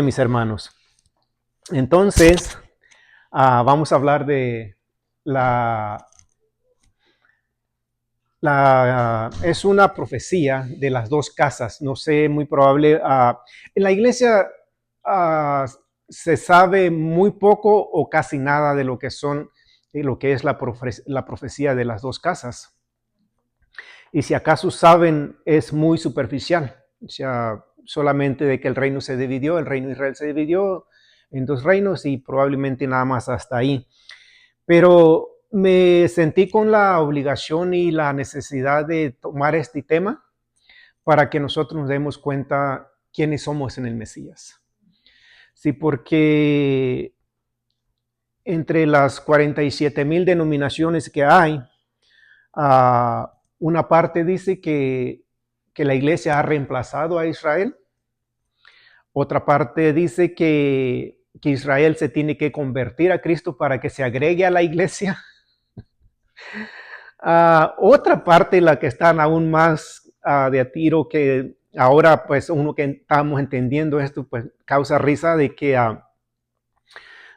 Mis hermanos. Entonces, vamos a hablar de es una profecía de las dos casas. No sé, muy probable. En la iglesia ah, se sabe muy poco o casi nada de lo que es la profecía de las dos casas. Y si acaso saben, es muy superficial. O sea, solamente de que el reino de Israel se dividió en dos reinos y probablemente nada más hasta ahí. Pero me sentí con la obligación y la necesidad de tomar este tema para que nosotros nos demos cuenta quiénes somos en el Mesías. Sí, porque entre las 47,000 denominaciones que hay, una parte dice que la iglesia ha reemplazado a Israel. Otra parte dice que Israel se tiene que convertir a Cristo para que se agregue a la iglesia. Otra parte, la que están aún más de a tiro, que ahora pues uno que estamos entendiendo esto, pues causa risa de que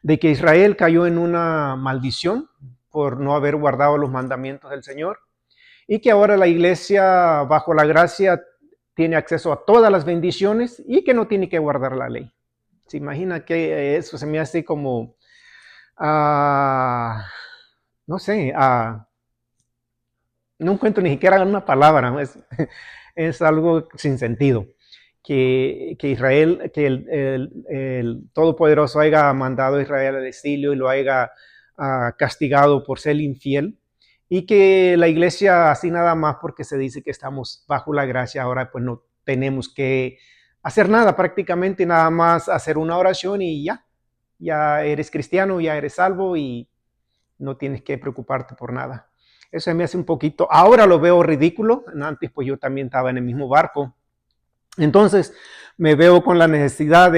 Israel cayó en una maldición por no haber guardado los mandamientos del Señor y que ahora la iglesia bajo la gracia tiene acceso a todas las bendiciones y que no tiene que guardar la ley. ¿Se imagina que eso se me hace como, no sé, no encuentro ni siquiera una palabra, es algo sin sentido. Que Israel, que el Todopoderoso haya mandado a Israel al exilio y lo haya castigado por ser infiel, y que la iglesia así nada más porque se dice que estamos bajo la gracia, ahora pues no tenemos que hacer nada, prácticamente nada más hacer una oración y ya eres cristiano, ya eres salvo y no tienes que preocuparte por nada. Eso me hace un poquito, ahora lo veo ridículo, antes pues yo también estaba en el mismo barco. Entonces me veo con la necesidad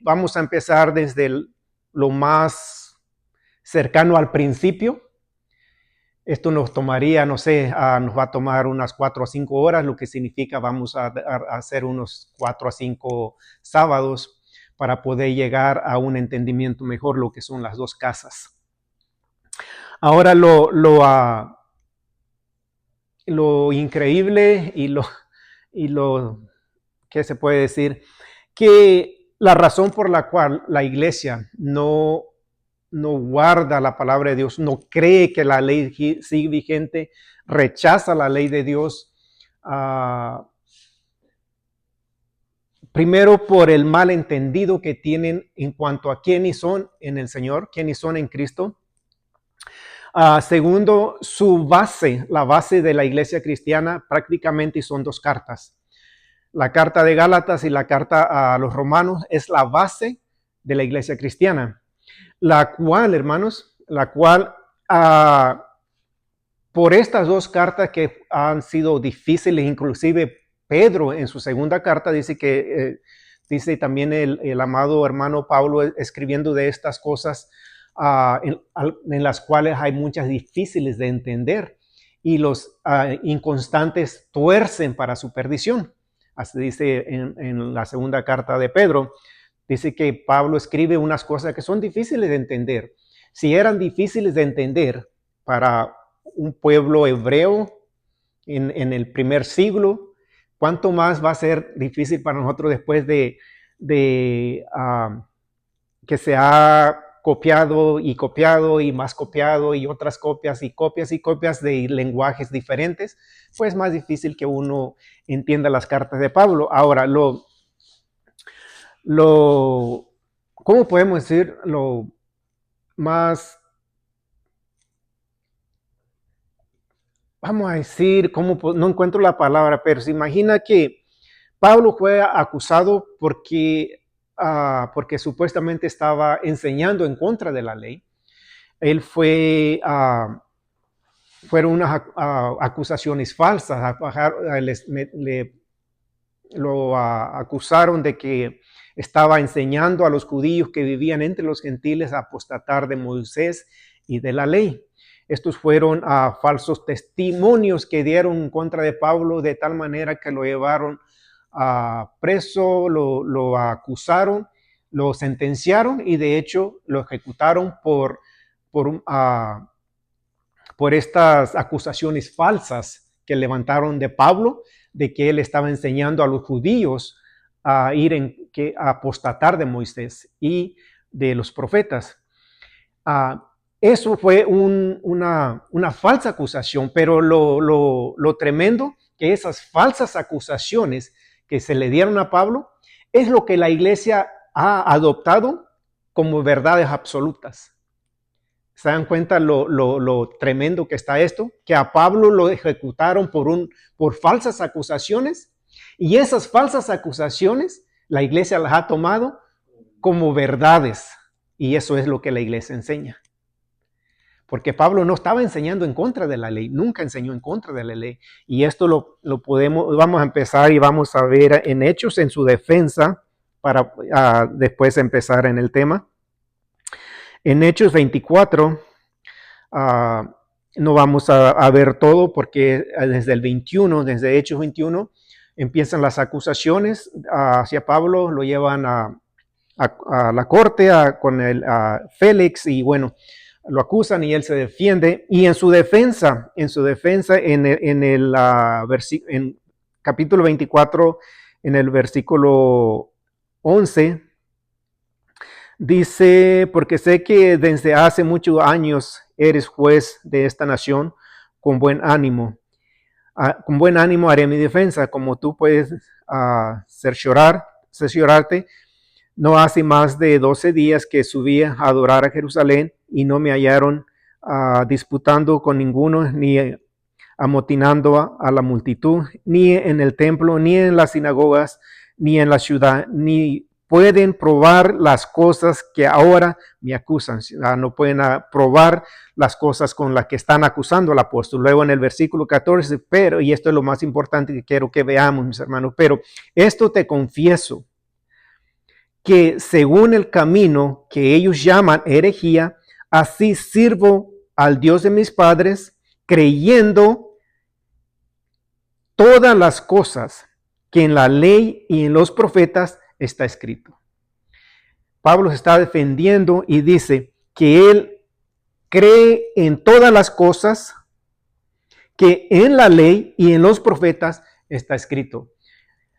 vamos a empezar desde lo más cercano al principio. Esto nos tomaría, no sé, nos va a tomar unas 4 a 5 horas, lo que significa vamos a hacer unos 4 a 5 sábados para poder llegar a un entendimiento mejor lo que son las dos casas. Ahora lo increíble y lo ¿qué se puede decir? Que la razón por la cual la iglesia no guarda la palabra de Dios, no cree que la ley sigue vigente, rechaza la ley de Dios, primero por el malentendido que tienen en cuanto a quiénes son en el Señor, quiénes son en Cristo. Segundo, la base de la iglesia cristiana prácticamente son dos cartas. La carta de Gálatas y la carta a los romanos es la base de la iglesia cristiana, la cual, hermanos, por estas dos cartas que han sido difíciles, inclusive Pedro en su segunda carta dice dice también el amado hermano Pablo escribiendo de estas cosas en las cuales hay muchas difíciles de entender y los inconstantes tuercen para su perdición. Así dice en la segunda carta de Pedro, dice que Pablo escribe unas cosas que son difíciles de entender. Si eran difíciles de entender para un pueblo hebreo en el primer siglo, ¿cuánto más va a ser difícil para nosotros después de que se ha copiado y más copiado y otras copias y copias y copias de lenguajes diferentes? Pues más difícil que uno entienda las cartas de Pablo. Ahora, ¿cómo podemos decir lo más, vamos a decir, no encuentro la palabra, pero se imagina que Pablo fue acusado porque supuestamente estaba enseñando en contra de la ley. Él fueron unas acusaciones falsas. Lo acusaron de que estaba enseñando a los judíos que vivían entre los gentiles a apostatar de Moisés y de la ley. Estos fueron falsos testimonios que dieron en contra de Pablo de tal manera que lo llevaron preso, lo acusaron, lo sentenciaron y de hecho lo ejecutaron por, por estas acusaciones falsas que levantaron de Pablo, de que él estaba enseñando a los judíos a a apostatar de Moisés y de los profetas. Eso fue una falsa acusación, pero lo tremendo que esas falsas acusaciones que se le dieron a Pablo es lo que la iglesia ha adoptado como verdades absolutas. ¿Se dan cuenta lo tremendo que está esto? Que a Pablo lo ejecutaron por falsas acusaciones y esas falsas acusaciones la iglesia las ha tomado como verdades y eso es lo que la iglesia enseña. Porque Pablo no estaba enseñando en contra de la ley, nunca enseñó en contra de la ley. Y esto vamos a empezar y vamos a ver en Hechos en su defensa para después empezar en el tema. En Hechos 24, no vamos a ver todo porque desde el 21, desde Hechos 21, empiezan las acusaciones hacia Pablo, lo llevan a la corte con Félix y bueno, lo acusan y él se defiende. Y en su defensa, en capítulo 24, en el versículo 11, dice, porque sé que desde hace muchos años eres juez de esta nación, con buen ánimo. Con buen ánimo haré mi defensa, como tú puedes cerciorarte. No hace más de 12 días que subí a adorar a Jerusalén y no me hallaron disputando con ninguno, ni amotinando a la multitud, ni en el templo, ni en las sinagogas, ni en la ciudad, ni pueden probar las cosas que ahora me acusan. No pueden probar las cosas con las que están acusando al apóstol. Luego en el versículo 14, pero, y esto es lo más importante que quiero que veamos, mis hermanos, pero esto te confieso, que según el camino que ellos llaman herejía, así sirvo al Dios de mis padres, creyendo todas las cosas que en la ley y en los profetas está escrito. Pablo se está defendiendo y dice que él cree en todas las cosas que en la ley y en los profetas está escrito.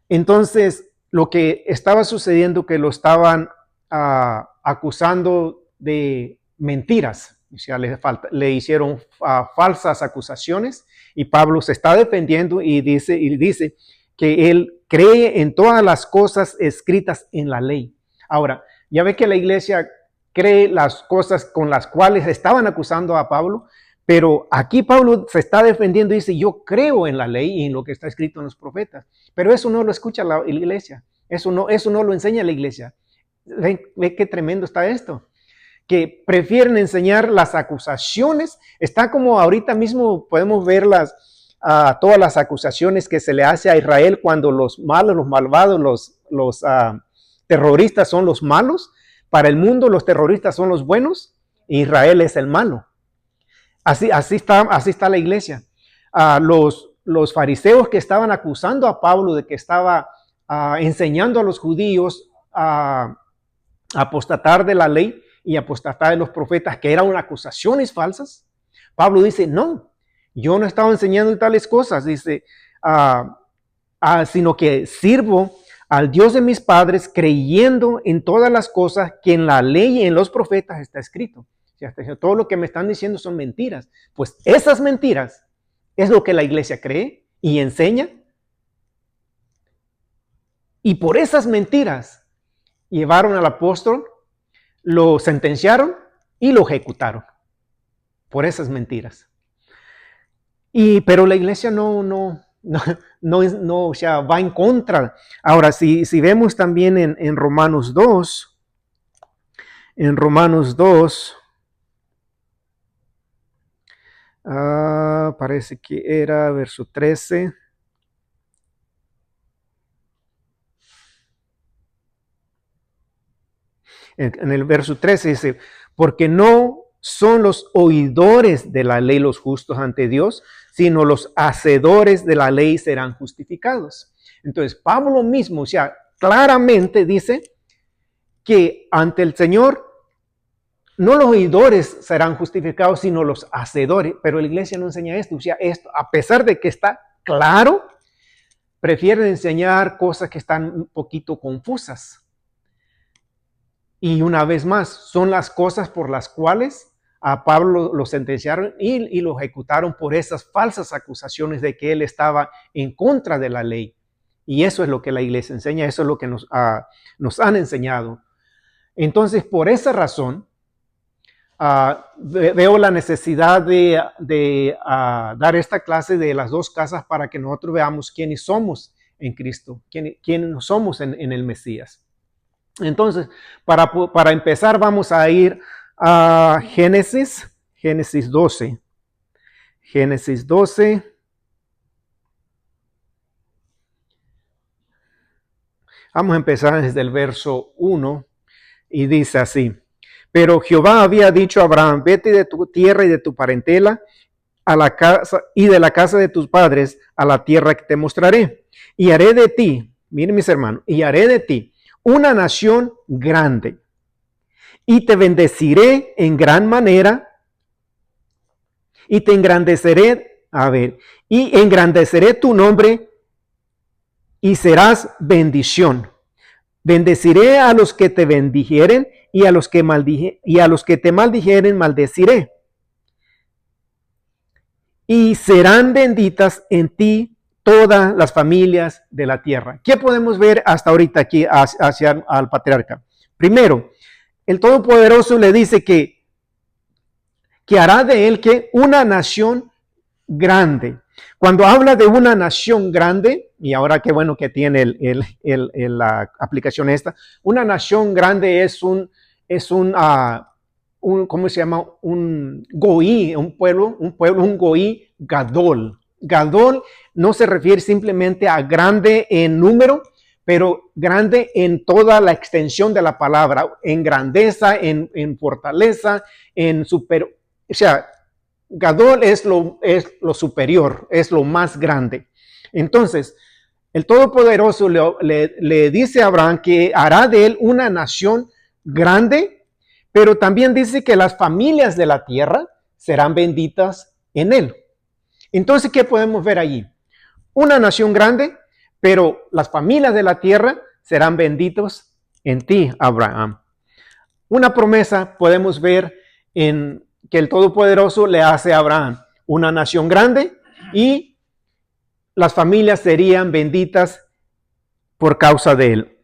Entonces, lo que estaba sucediendo que lo estaban acusando de mentiras, o sea, le hicieron falsas acusaciones y Pablo se está defendiendo y dice que él cree en todas las cosas escritas en la ley. Ahora, ya ve que la iglesia cree las cosas con las cuales estaban acusando a Pablo, pero aquí Pablo se está defendiendo y dice, yo creo en la ley y en lo que está escrito en los profetas. Pero eso no lo escucha la iglesia. Eso no lo enseña la iglesia. Ve qué tremendo está esto. Que prefieren enseñar las acusaciones. Está como ahorita mismo podemos ver todas las acusaciones que se le hace a Israel cuando los malos, los malvados, los terroristas son los malos. Para el mundo los terroristas son los buenos. E Israel es el malo. Así está la iglesia. Los fariseos que estaban acusando a Pablo de que estaba enseñando a los judíos a apostatar de la ley y apostatar de los profetas, que eran acusaciones falsas. Pablo dice, no, yo no estaba enseñando tales cosas, dice, sino que sirvo al Dios de mis padres creyendo en todas las cosas que en la ley y en los profetas está escrito. Todo lo que me están diciendo son mentiras. Pues esas mentiras es lo que la iglesia cree y enseña. Y por esas mentiras llevaron al apóstol, lo sentenciaron y lo ejecutaron. Por esas mentiras. Pero la iglesia no, o sea, va en contra. Ahora, si vemos también en Romanos 2, parece que era verso 13. En el verso 13 dice, porque no son los oidores de la ley los justos ante Dios, sino los hacedores de la ley serán justificados. Entonces, Pablo mismo, o sea, claramente dice que ante el Señor no los oidores serán justificados, sino los hacedores. Pero la iglesia no enseña esto. O sea, esto, a pesar de que está claro, prefieren enseñar cosas que están un poquito confusas. Y una vez más, son las cosas por las cuales a Pablo lo sentenciaron y lo ejecutaron por esas falsas acusaciones de que él estaba en contra de la ley. Y eso es lo que la iglesia enseña, eso es lo que nos han enseñado. Entonces, por esa razón, veo la necesidad de dar esta clase de las dos casas para que nosotros veamos quiénes somos en Cristo, quiénes somos en el Mesías. Entonces, para empezar, vamos a ir a Génesis 12. Génesis 12. Vamos a empezar desde el verso 1 y dice así. Pero Jehová había dicho a Abraham, vete de tu tierra y de tu parentela a la casa y de la casa de tus padres a la tierra que te mostraré. Y haré de ti, miren mis hermanos, y haré de ti una nación grande, y te bendeciré en gran manera, y te engrandeceré, y engrandeceré tu nombre, y serás bendición. Bendeciré a los que te bendijeren, y a los que te maldijeren, maldeciré. Y serán benditas en ti todas las familias de la tierra. ¿Qué podemos ver hasta ahorita aquí hacia al patriarca? Primero, el Todopoderoso le dice que hará de él que una nación grande. Cuando habla de una nación grande, y ahora qué bueno que tiene la aplicación esta, una nación grande es un ¿cómo se llama? Un goí, un goí gadol. Gadol no se refiere simplemente a grande en número, pero grande en toda la extensión de la palabra, en grandeza, en fortaleza, o sea, Gadol es lo superior, es lo más grande. Entonces, el Todopoderoso le dice a Abraham que hará de él una nación grande, pero también dice que las familias de la tierra serán benditas en él. Entonces, ¿qué podemos ver allí? Una nación grande, pero las familias de la tierra serán benditos en ti, Abraham. Una promesa podemos ver en que el Todopoderoso le hace a Abraham una nación grande y las familias serían benditas por causa de él.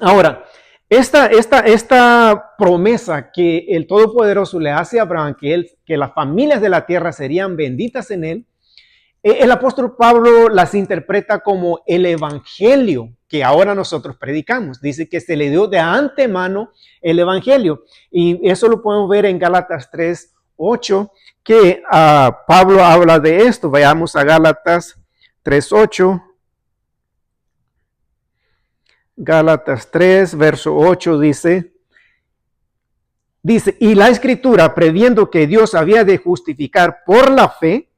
Ahora, esta promesa que el Todopoderoso le hace a Abraham, que las familias de la tierra serían benditas en él, el apóstol Pablo las interpreta como el evangelio que ahora nosotros predicamos. Dice que se le dio de antemano el evangelio. Y eso lo podemos ver en Gálatas 3:8, que Pablo habla de esto. Vayamos a Gálatas 3:8. Gálatas 3, verso 8 dice, y la escritura, previendo que Dios había de justificar por la fe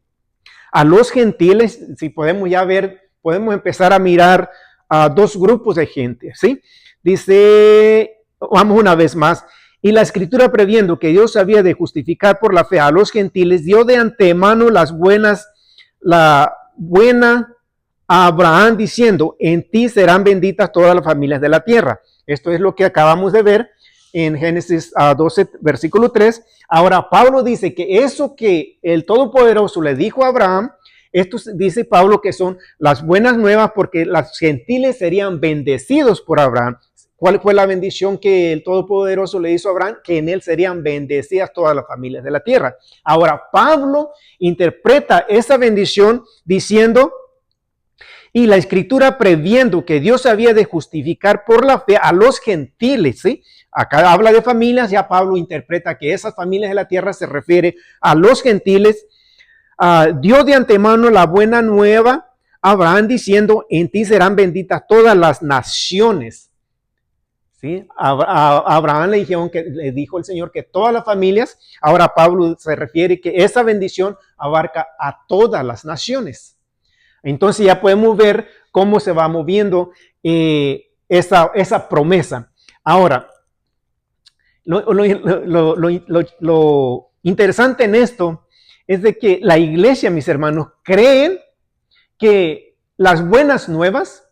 a los gentiles, si podemos ya ver, podemos empezar a mirar a dos grupos de gente, ¿sí? Dice, vamos una vez más, y la escritura previendo que Dios había de justificar por la fe a los gentiles, dio de antemano la buena a Abraham diciendo, en ti serán benditas todas las familias de la tierra. Esto es lo que acabamos de ver en Génesis 12, versículo 3. Ahora Pablo dice que eso que el Todopoderoso le dijo a Abraham, esto dice Pablo que son las buenas nuevas porque los gentiles serían bendecidos por Abraham. ¿Cuál fue la bendición que el Todopoderoso le hizo a Abraham? Que en él serían bendecidas todas las familias de la tierra. Ahora Pablo interpreta esa bendición diciendo, y la escritura previendo que Dios había de justificar por la fe a los gentiles, ¿sí? Acá habla de familias, ya Pablo interpreta que esas familias de la tierra se refiere a los gentiles. Dio de antemano la buena nueva a Abraham diciendo, en ti serán benditas todas las naciones. ¿Sí? A Abraham le dijo el Señor que todas las familias, ahora Pablo se refiere que esa bendición abarca a todas las naciones. Entonces ya podemos ver cómo se va moviendo esa promesa. Ahora, lo interesante en esto es de que la iglesia, mis hermanos, creen que las buenas nuevas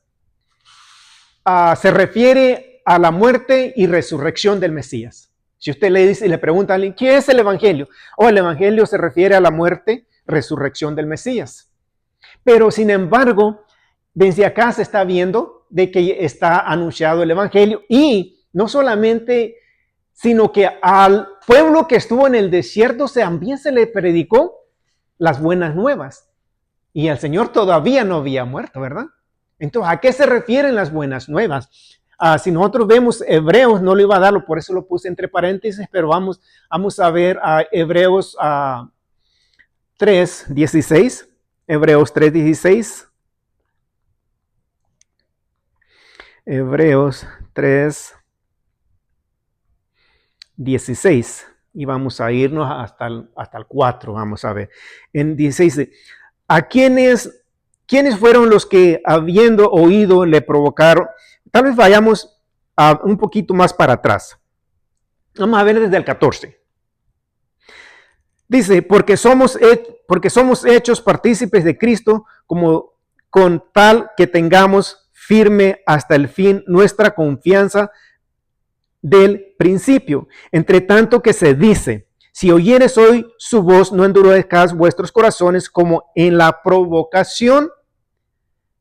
se refiere a la muerte y resurrección del Mesías. Si usted le dice y le pregunta a alguien, ¿qué es el Evangelio? El Evangelio se refiere a la muerte, resurrección del Mesías. Pero sin embargo, desde acá se está viendo de que está anunciado el Evangelio y no solamente, sino que al pueblo que estuvo en el desierto también se le predicó las buenas nuevas. Y el Señor todavía no había muerto, ¿verdad? Entonces, ¿a qué se refieren las buenas nuevas? Si nosotros vemos Hebreos, no lo iba a darlo, por eso lo puse entre paréntesis, pero vamos a ver a Hebreos 3:16. Hebreos 3:16. Hebreos 3:16. Y vamos a irnos hasta el 4, vamos a ver. En 16, ¿a quiénes fueron los que habiendo oído le provocaron? Tal vez vayamos un poquito más para atrás. Vamos a ver desde el 14. Dice, porque somos hechos partícipes de Cristo, como con tal que tengamos firme hasta el fin nuestra confianza del principio. Entre tanto que se dice, si oyeres hoy su voz, no endurezcáis vuestros corazones como en la provocación.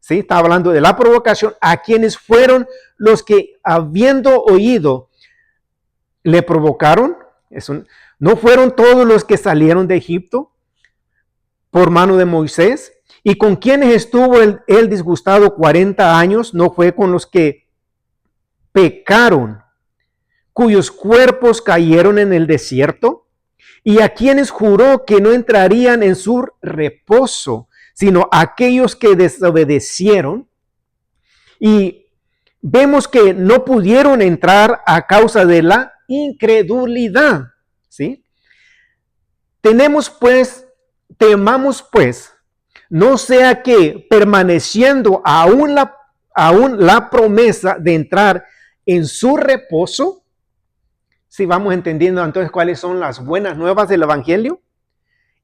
¿Sí? Está hablando de la provocación a quienes fueron los que habiendo oído le provocaron. No fueron todos los que salieron de Egipto por mano de Moisés, y con quienes estuvo él disgustado 40 años, no fue con los que pecaron, cuyos cuerpos cayeron en el desierto, y a quienes juró que no entrarían en su reposo, sino aquellos que desobedecieron. Y vemos que no pudieron entrar a causa de la incredulidad. ¿Sí? Temamos pues, no sea que permaneciendo aún la promesa de entrar en su reposo, si vamos entendiendo entonces cuáles son las buenas nuevas del Evangelio,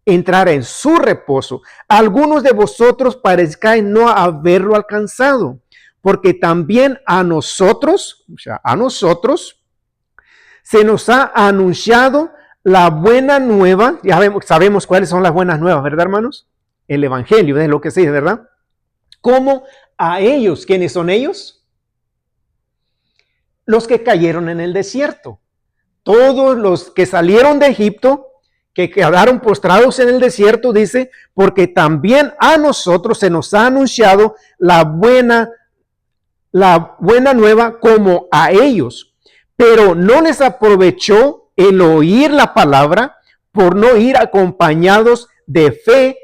entrar en su reposo, algunos de vosotros parezcáis no haberlo alcanzado, porque también a nosotros se nos ha anunciado la buena nueva. Ya sabemos cuáles son las buenas nuevas, ¿verdad, hermanos? El Evangelio, es lo que se dice, ¿verdad? Como a ellos, ¿quiénes son ellos? Los que cayeron en el desierto. Todos los que salieron de Egipto, que quedaron postrados en el desierto, dice, porque también a nosotros se nos ha anunciado la buena nueva como a ellos. Pero no les aprovechó el oír la palabra por no ir acompañados de fe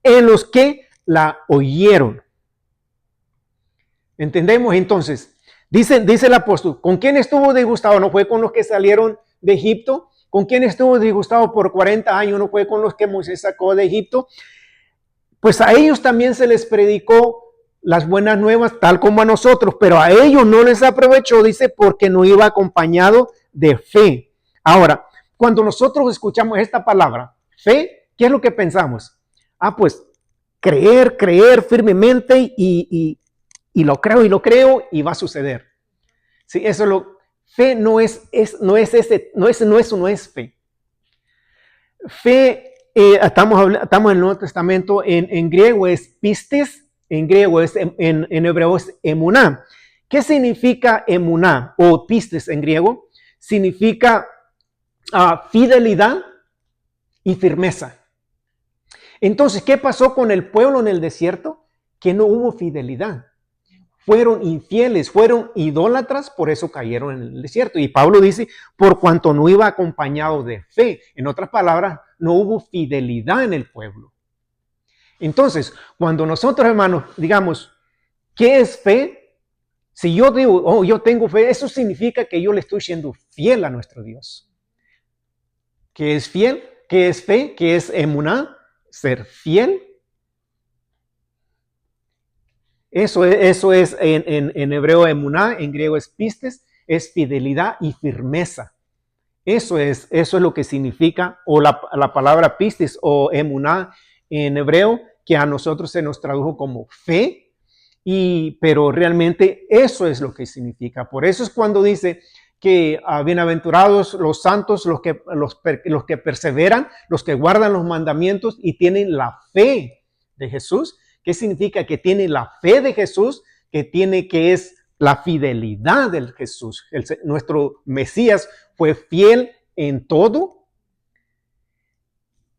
en los que la oyeron. ¿Entendemos? Entonces, dice el apóstol, ¿con quién estuvo disgustado? ¿No fue con los que salieron de Egipto? ¿Con quién estuvo disgustado por 40 años? ¿No fue con los que Moisés sacó de Egipto? Pues a ellos también se les predicó las buenas nuevas, tal como a nosotros, pero a ellos no les aprovechó, dice, porque no iba acompañado de fe. Ahora, cuando nosotros escuchamos esta palabra, fe, ¿qué es lo que pensamos? Pues creer firmemente y lo creo y va a suceder. Sí, eso fe no es fe. Fe, estamos en el Nuevo Testamento, en griego es pistis, en griego en hebreo es emuná. ¿Qué significa emuná o pistis en griego? Significa fidelidad y firmeza. Entonces, ¿qué pasó con el pueblo en el desierto? Que no hubo fidelidad. Fueron infieles, fueron idólatras, por eso cayeron en el desierto. Y Pablo dice, por cuanto no iba acompañado de fe. En otras palabras, no hubo fidelidad en el pueblo. Entonces, cuando nosotros, hermanos, digamos, ¿qué es fe? Si yo digo, yo tengo fe, eso significa que yo le estoy siendo fiel a nuestro Dios. ¿Qué es fiel? ¿Qué es fe? ¿Qué es emuná? Ser fiel. Eso es en hebreo emuná, en griego es pistes, es fidelidad y firmeza. Eso es lo que significa, o la palabra pistis o emuná en hebreo, que a nosotros se nos tradujo como fe, pero realmente eso es lo que significa. Por eso es cuando dice que bienaventurados los santos, los que perseveran, los que guardan los mandamientos y tienen la fe de Jesús. ¿Qué significa? Que tiene la fe de Jesús, que es la fidelidad del Jesús. Nuestro Mesías fue fiel en todo.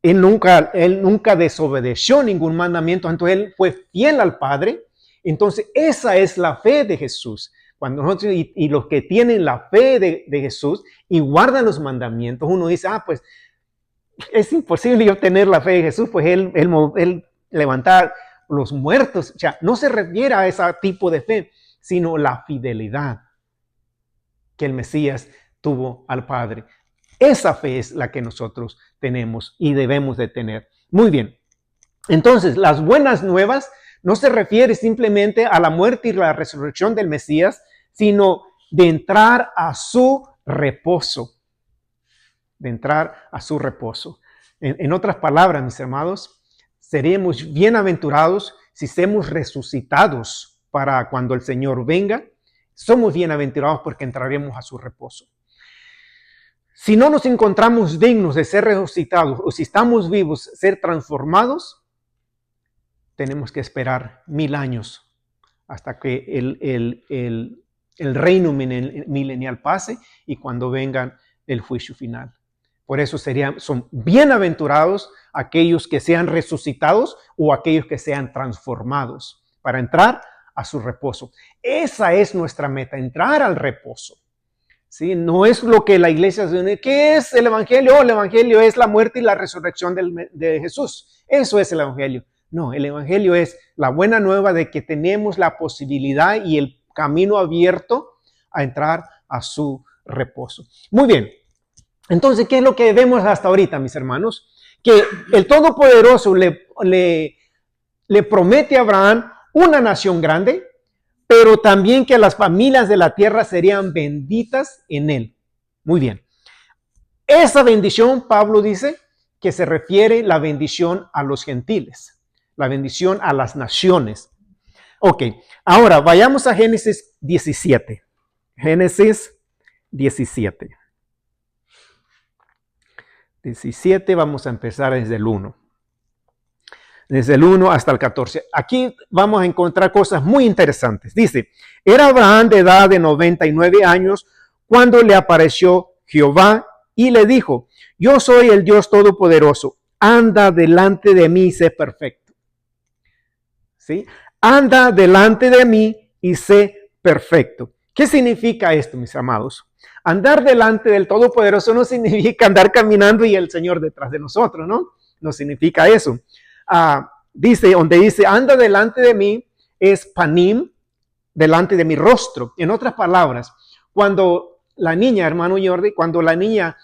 Él nunca desobedeció ningún mandamiento, entonces él fue fiel al Padre. Entonces esa es la fe de Jesús. Cuando nosotros, y los que tienen la fe de Jesús y guardan los mandamientos, uno dice, pues es imposible yo tener la fe de Jesús, pues él levantar los muertos. O sea, no se refiere a ese tipo de fe, sino la fidelidad que el Mesías tuvo al Padre. Esa fe es la que nosotros tenemos y debemos de tener. Muy bien. Entonces, las buenas nuevas no se refiere simplemente a la muerte y la resurrección del Mesías, sino de entrar a su reposo. De entrar a su reposo. En otras palabras, mis hermanos, seremos bienaventurados si somos resucitados para cuando el Señor venga. Somos bienaventurados porque entraremos a su reposo. Si no nos encontramos dignos de ser resucitados o si estamos vivos, ser transformados, tenemos que esperar 1000 años hasta que el reino milenial pase y cuando venga el juicio final. Por eso son bienaventurados aquellos que sean resucitados o aquellos que sean transformados para entrar a su reposo. Esa es nuestra meta, entrar al reposo. ¿Sí? No es lo que la iglesia dice. ¿Qué es el evangelio? El evangelio es la muerte y la resurrección de Jesús. Eso es el evangelio. No, el evangelio es la buena nueva de que tenemos la posibilidad y el camino abierto a entrar a su reposo. Muy bien. Entonces, ¿qué es lo que vemos hasta ahorita, mis hermanos? Que el Todopoderoso le promete a Abraham una nación grande, pero también que las familias de la tierra serían benditas en él. Muy bien. Esa bendición, Pablo dice, que se refiere la bendición a los gentiles, la bendición a las naciones. Ok, ahora vayamos a Génesis 17. Génesis 17. 17, vamos a empezar desde el 1. Desde el 1 hasta el 14. Aquí vamos a encontrar cosas muy interesantes. Dice, era Abraham de edad de 99 años cuando le apareció Jehová y le dijo, yo soy el Dios Todopoderoso, anda delante de mí y sé perfecto. ¿Sí? Anda delante de mí y sé perfecto. ¿Qué significa esto, mis amados? Andar delante del Todopoderoso no significa andar caminando y el Señor detrás de nosotros, ¿no? No significa eso. Donde dice, anda delante de mí, es panim, delante de mi rostro. En otras palabras, cuando la niña, hermano Jordi, cuando la niña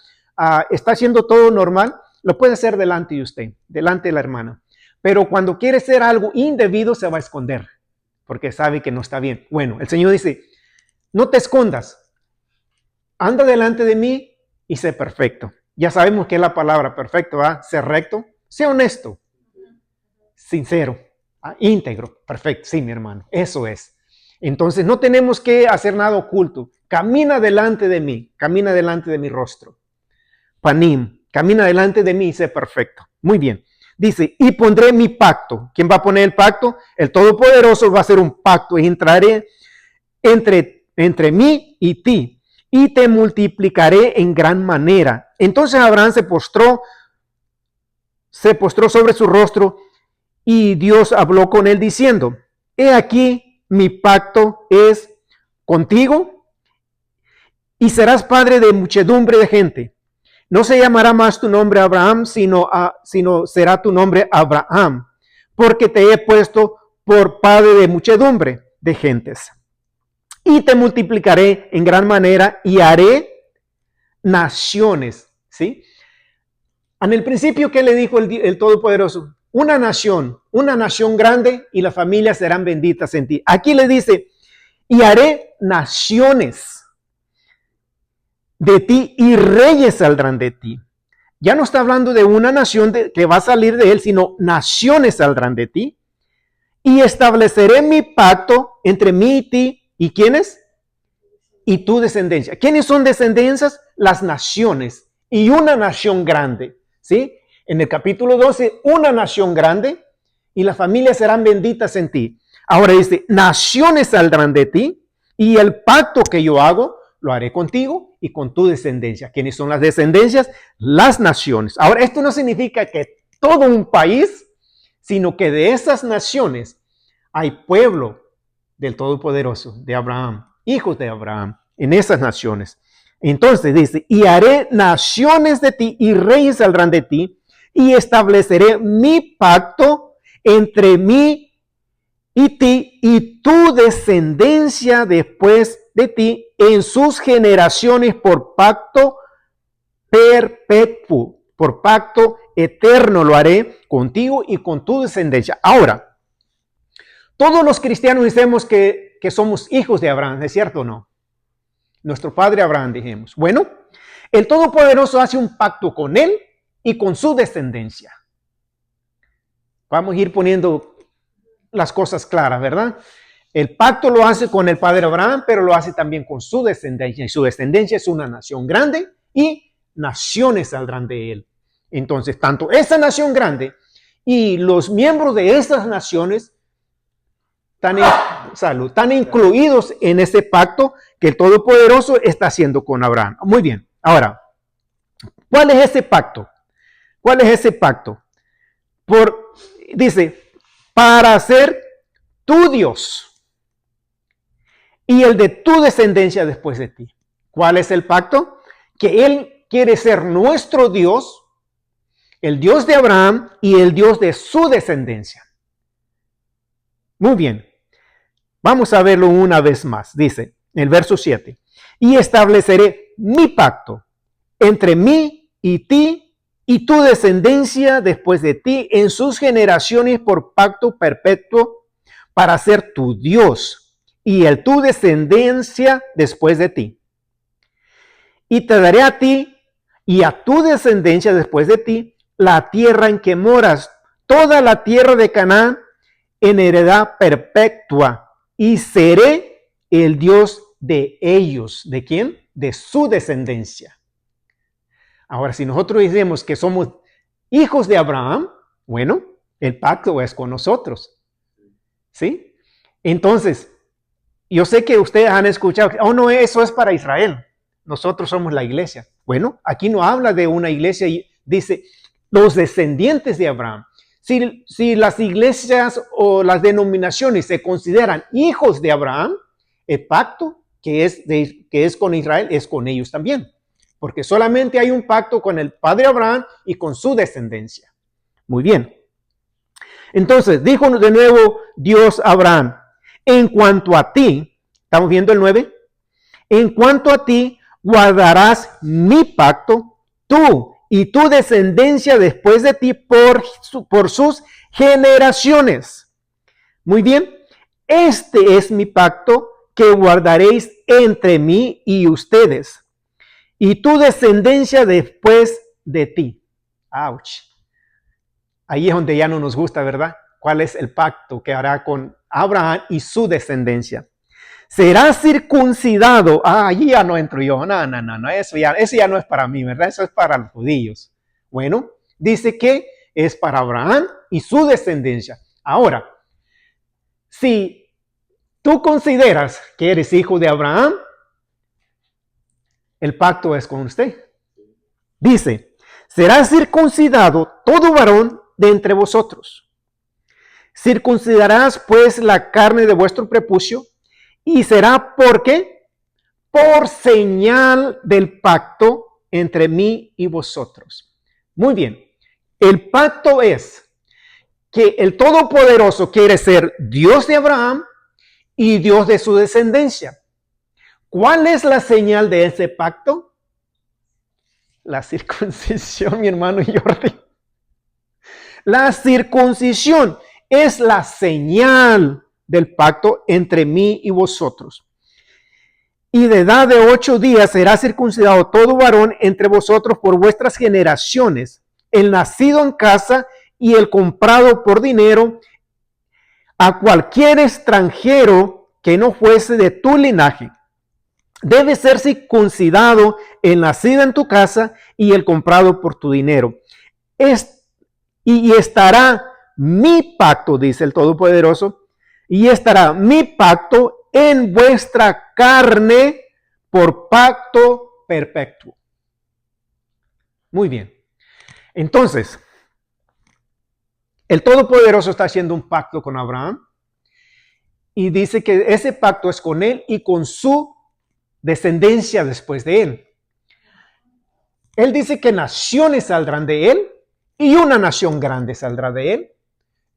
está haciendo todo normal, lo puede hacer delante de usted, delante de la hermana. Pero cuando quiere hacer algo indebido, se va a esconder, porque sabe que no está bien. Bueno, el Señor dice, no te escondas, anda delante de mí y sé perfecto. Ya sabemos que es la palabra perfecto, ¿verdad? Ser recto, sé honesto, sincero, íntegro, perfecto. Sí, mi hermano, eso es. Entonces no tenemos que hacer nada oculto. Camina delante de mí, camina delante de mi rostro. Panim, camina delante de mí y sé perfecto. Muy bien. Dice, y pondré mi pacto. ¿Quién va a poner el pacto? El Todopoderoso va a hacer un pacto y entraré entre mí y ti y te multiplicaré en gran manera. Entonces Abraham se postró sobre su rostro y Dios habló con él diciendo, he aquí mi pacto es contigo y serás padre de muchedumbre de gente. No se llamará más tu nombre Abraham, sino será tu nombre Abraham, porque te he puesto por padre de muchedumbre de gentes. Y te multiplicaré en gran manera y haré naciones. ¿Sí? En el principio, ¿qué le dijo el Todopoderoso? una nación grande y las familias serán benditas en ti. Aquí le dice, y haré naciones de ti y reyes saldrán de ti. Ya no está hablando de una nación que va a salir de él, sino naciones saldrán de ti. Y estableceré mi pacto entre mí y ti. ¿Y quiénes? Y tu descendencia. ¿Quiénes son descendencias? Las naciones. Y una nación grande. ¿Sí? En el capítulo 12, una nación grande y las familias serán benditas en ti. Ahora dice, naciones saldrán de ti y el pacto que yo hago lo haré contigo y con tu descendencia. ¿Quiénes son las descendencias? Las naciones. Ahora, esto no significa que todo un país, sino que de esas naciones hay pueblo del Todopoderoso, de Abraham, hijos de Abraham, en esas naciones. Entonces dice, y haré naciones de ti y reyes saldrán de ti y estableceré mi pacto entre mí y ti y tu descendencia después de ti en sus generaciones por pacto perpetuo, por pacto eterno lo haré contigo y con tu descendencia. Ahora, todos los cristianos decimos que somos hijos de Abraham, ¿es cierto o no? Nuestro padre Abraham, dijimos. Bueno, el Todopoderoso hace un pacto con él y con su descendencia. Vamos a ir poniendo las cosas claras, ¿verdad? El pacto lo hace con el padre Abraham, pero lo hace también con su descendencia. Y su descendencia es una nación grande y naciones saldrán de él. Entonces, tanto esa nación grande y los miembros de esas naciones están incluidos en ese pacto que el Todopoderoso está haciendo con Abraham. Muy bien. Ahora, ¿cuál es ese pacto? ¿Cuál es ese pacto? Dice, para ser tu Dios y el de tu descendencia después de ti. ¿Cuál es el pacto? Que Él quiere ser nuestro Dios, el Dios de Abraham y el Dios de su descendencia. Muy bien. Vamos a verlo una vez más. Dice el verso 7. Y estableceré mi pacto entre mí y ti y tu descendencia después de ti en sus generaciones por pacto perpetuo para ser tu Dios y el tu descendencia después de ti. Y te daré a ti y a tu descendencia después de ti la tierra en que moras, toda la tierra de Canaán en heredad perpetua. Y seré el Dios de ellos. ¿De quién? De su descendencia. Ahora, si nosotros decimos que somos hijos de Abraham, bueno, el pacto es con nosotros. ¿Sí? Entonces, yo sé que ustedes han escuchado, oh no, eso es para Israel. Nosotros somos la iglesia. Bueno, aquí no habla de una iglesia y dice los descendientes de Abraham. Si las iglesias o las denominaciones se consideran hijos de Abraham, el pacto que es con Israel es con ellos también. Porque solamente hay un pacto con el padre Abraham y con su descendencia. Muy bien. Entonces, dijo de nuevo Dios a Abraham, en cuanto a ti, ¿estamos viendo el 9? En cuanto a ti, guardarás mi pacto, tú y tu descendencia después de ti por sus generaciones. Muy bien, este es mi pacto que guardaréis entre mí y ustedes, y tu descendencia después de ti. Ouch. Ahí es donde ya no nos gusta, ¿verdad? ¿Cuál es el pacto que hará con Abraham y su descendencia? Será circuncidado. Allí ya no entro yo. No, eso ya no es para mí, ¿verdad? Eso es para los judíos. Bueno, dice que es para Abraham y su descendencia. Ahora, si tú consideras que eres hijo de Abraham, el pacto es con usted. Dice, será circuncidado todo varón de entre vosotros. Circuncidarás pues la carne de vuestro prepucio. Y será ¿por qué? Por señal del pacto entre mí y vosotros. Muy bien. El pacto es que el Todopoderoso quiere ser Dios de Abraham y Dios de su descendencia. ¿Cuál es la señal de ese pacto? La circuncisión, mi hermano Jordi. La circuncisión es la señal del pacto entre mí y vosotros. Y de edad de 8 días será circuncidado todo varón entre vosotros por vuestras generaciones, el nacido en casa y el comprado por dinero, a cualquier extranjero que no fuese de tu linaje. Debe ser circuncidado el nacido en tu casa y el comprado por tu dinero. Y estará mi pacto, dice el Todopoderoso, y estará mi pacto en vuestra carne por pacto perpetuo. Muy bien. Entonces, el Todopoderoso está haciendo un pacto con Abraham y dice que ese pacto es con él y con su descendencia después de él. Él dice que naciones saldrán de él y una nación grande saldrá de él.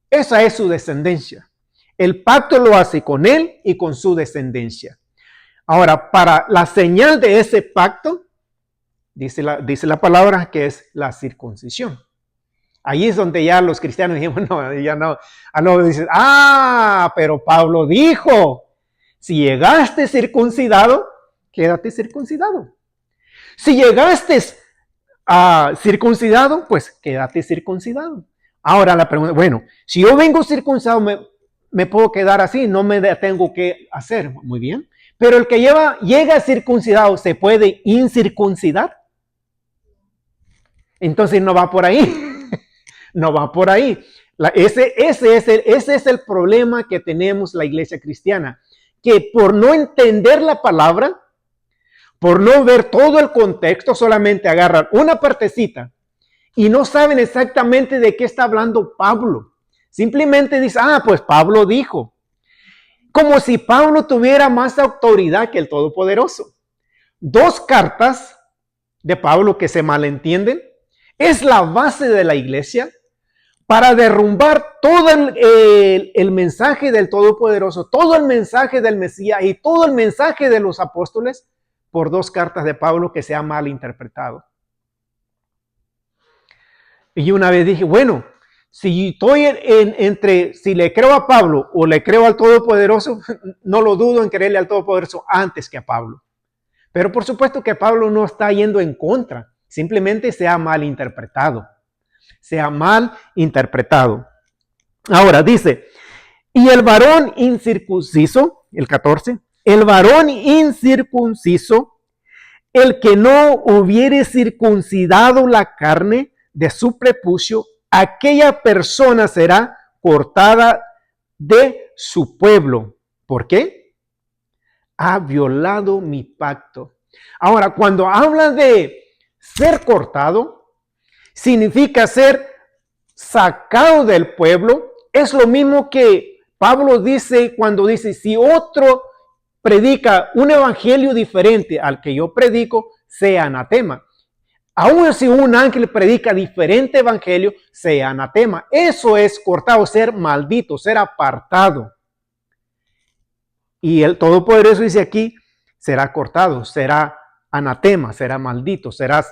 Esa es su descendencia. El pacto lo hace con él y con su descendencia. Ahora, para la señal de ese pacto, dice la palabra que es la circuncisión. Ahí es donde ya los cristianos dijimos, no, ya no. Luego dicen, pero Pablo dijo, si llegaste circuncidado, quédate circuncidado. Si llegaste circuncidado, pues quédate circuncidado. Ahora la pregunta, bueno, si yo vengo circuncidado, me puedo quedar así, no me tengo que hacer. Muy bien. Pero el que llega circuncidado, ¿se puede incircuncidar? Entonces no va por ahí. No va por ahí. Ese es el problema que tenemos la iglesia cristiana. Que por no entender la palabra, por no ver todo el contexto, solamente agarran una partecita y no saben exactamente de qué está hablando Pablo. Simplemente dicen, pues Pablo dijo. Como si Pablo tuviera más autoridad que el Todopoderoso. 2 cartas de Pablo que se malentienden es la base de la iglesia para derrumbar todo el mensaje del Todopoderoso, todo el mensaje del Mesías y todo el mensaje de los apóstoles por 2 cartas de Pablo que se han malinterpretado. Y una vez dije, bueno, si estoy si le creo a Pablo o le creo al Todopoderoso, no lo dudo en creerle al Todopoderoso antes que a Pablo. Pero por supuesto que Pablo no está yendo en contra, simplemente se ha malinterpretado. Se ha mal interpretado. Ahora dice, y el varón incircunciso, el 14, el varón incircunciso, el que no hubiere circuncidado la carne de su prepucio, aquella persona será cortada de su pueblo. ¿Por qué? Ha violado mi pacto. Ahora, cuando habla de ser cortado, significa ser sacado del pueblo. Es lo mismo que Pablo dice cuando dice, si otro predica un evangelio diferente al que yo predico, sea anatema. Aún si un ángel predica diferente evangelio, sea anatema. Eso es cortado, ser maldito, ser apartado. Y el Todopoderoso dice aquí, será cortado, será anatema, será maldito, será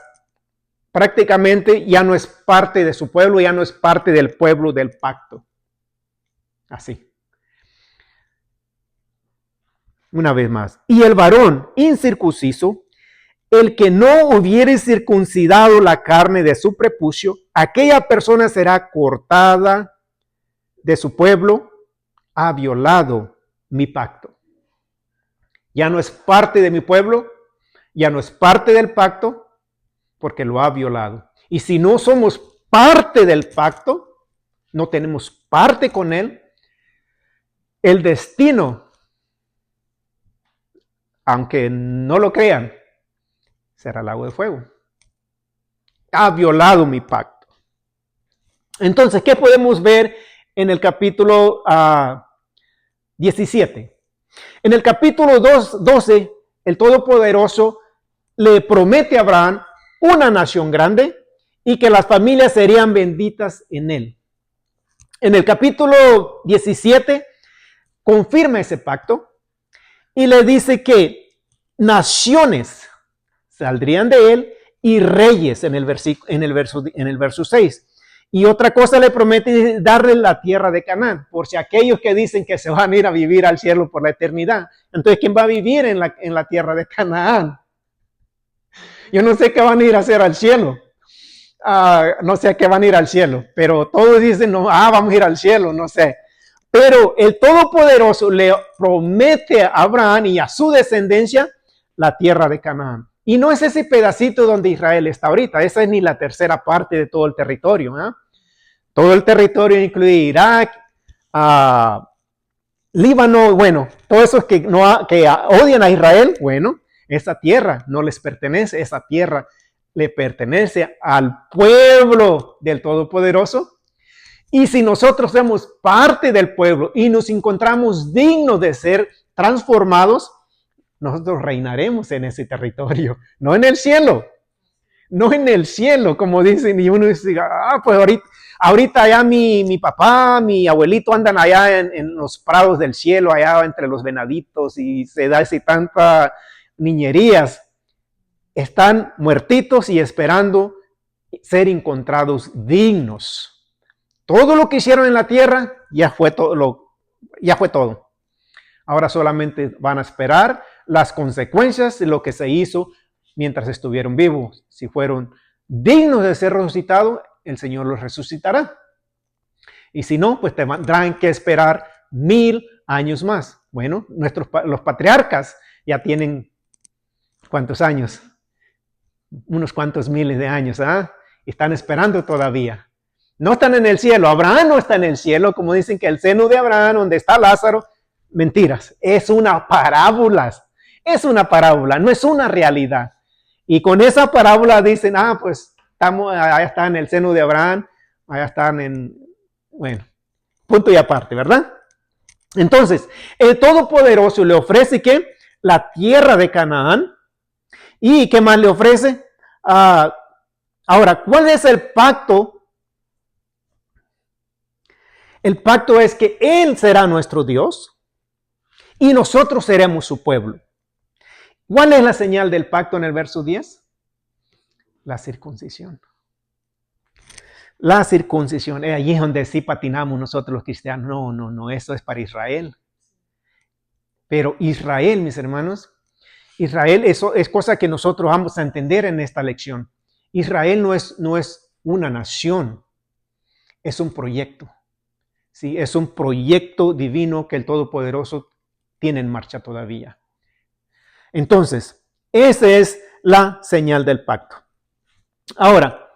prácticamente ya no es parte de su pueblo, ya no es parte del pueblo del pacto. Así. Una vez más. Y el varón incircunciso, el que no hubiere circuncidado la carne de su prepucio, aquella persona será cortada de su pueblo, ha violado mi pacto. Ya no es parte de mi pueblo, ya no es parte del pacto, porque lo ha violado. Y si no somos parte del pacto, no tenemos parte con él, el destino, aunque no lo crean, será lago de fuego. Ha violado mi pacto. Entonces, ¿qué podemos ver en el capítulo 17? En el capítulo 12, el Todopoderoso le promete a Abraham una nación grande y que las familias serían benditas en él. En el capítulo 17 confirma ese pacto y le dice que naciones saldrían de él y reyes en el verso 6. Y otra cosa le promete darle la tierra de Canaán, por si aquellos que dicen que se van a ir a vivir al cielo por la eternidad. Entonces, ¿quién va a vivir en la tierra de Canaán? Yo no sé qué van a ir a hacer al cielo. No sé a qué van a ir al cielo, pero todos dicen, no, vamos a ir al cielo, no sé. Pero el Todopoderoso le promete a Abraham y a su descendencia la tierra de Canaán. Y no es ese pedacito donde Israel está ahorita, esa es ni la tercera parte de todo el territorio. Todo el territorio incluye Irak, Líbano, bueno, todos esos que odian a Israel, bueno, esa tierra no les pertenece, esa tierra le pertenece al pueblo del Todopoderoso. Y si nosotros somos parte del pueblo y nos encontramos dignos de ser transformados, nosotros reinaremos en ese territorio, no en el cielo, no en el cielo, como dicen, y uno dice, pues ahorita allá mi papá, mi abuelito andan allá en los prados del cielo, allá entre los venaditos, y se da así tanta niñerías. Están muertitos y esperando ser encontrados dignos. Todo lo que hicieron en la tierra ya fue todo. Ahora solamente van a esperar las consecuencias de lo que se hizo mientras estuvieron vivos. Si fueron dignos de ser resucitados, el Señor los resucitará. Y si no, pues tendrán que esperar 1000 años más. Bueno, los patriarcas ya tienen, ¿cuántos años? Unos cuantos miles de años, Están esperando todavía. No están en el cielo. Abraham no está en el cielo, como dicen que el seno de Abraham, donde está Lázaro. Mentiras. Es una parábola. Es una parábola, no es una realidad. Y con esa parábola dicen, pues allá están en el seno de Abraham, allá están bueno, punto y aparte, ¿verdad? Entonces, el Todopoderoso le ofrece ¿qué? La tierra de Canaán. ¿Y qué más le ofrece? Ahora, ¿cuál es el pacto? El pacto es que Él será nuestro Dios y nosotros seremos su pueblo. ¿Cuál es la señal del pacto en el verso 10? La circuncisión. La circuncisión. Allí es donde sí patinamos nosotros los cristianos. No, eso es para Israel. Pero Israel, mis hermanos, Israel, eso es cosa que nosotros vamos a entender en esta lección. Israel no es una nación, es un proyecto. ¿Sí? Es un proyecto divino que el Todopoderoso tiene en marcha todavía. Entonces, esa es la señal del pacto. Ahora,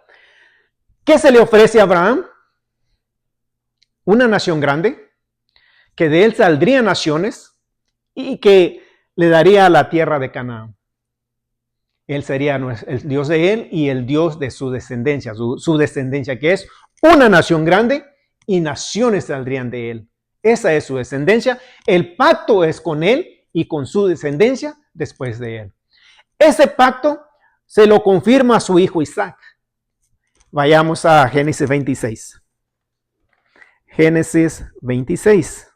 ¿qué se le ofrece a Abraham? Una nación grande, que de él saldrían naciones y que le daría la tierra de Canaán. Él sería el Dios de él y el Dios de su descendencia, su descendencia que es una nación grande y naciones saldrían de él. Esa es su descendencia. El pacto es con él y con su descendencia después de él. Ese pacto se lo confirma a su hijo Isaac. Vayamos a Génesis 26. Génesis 26.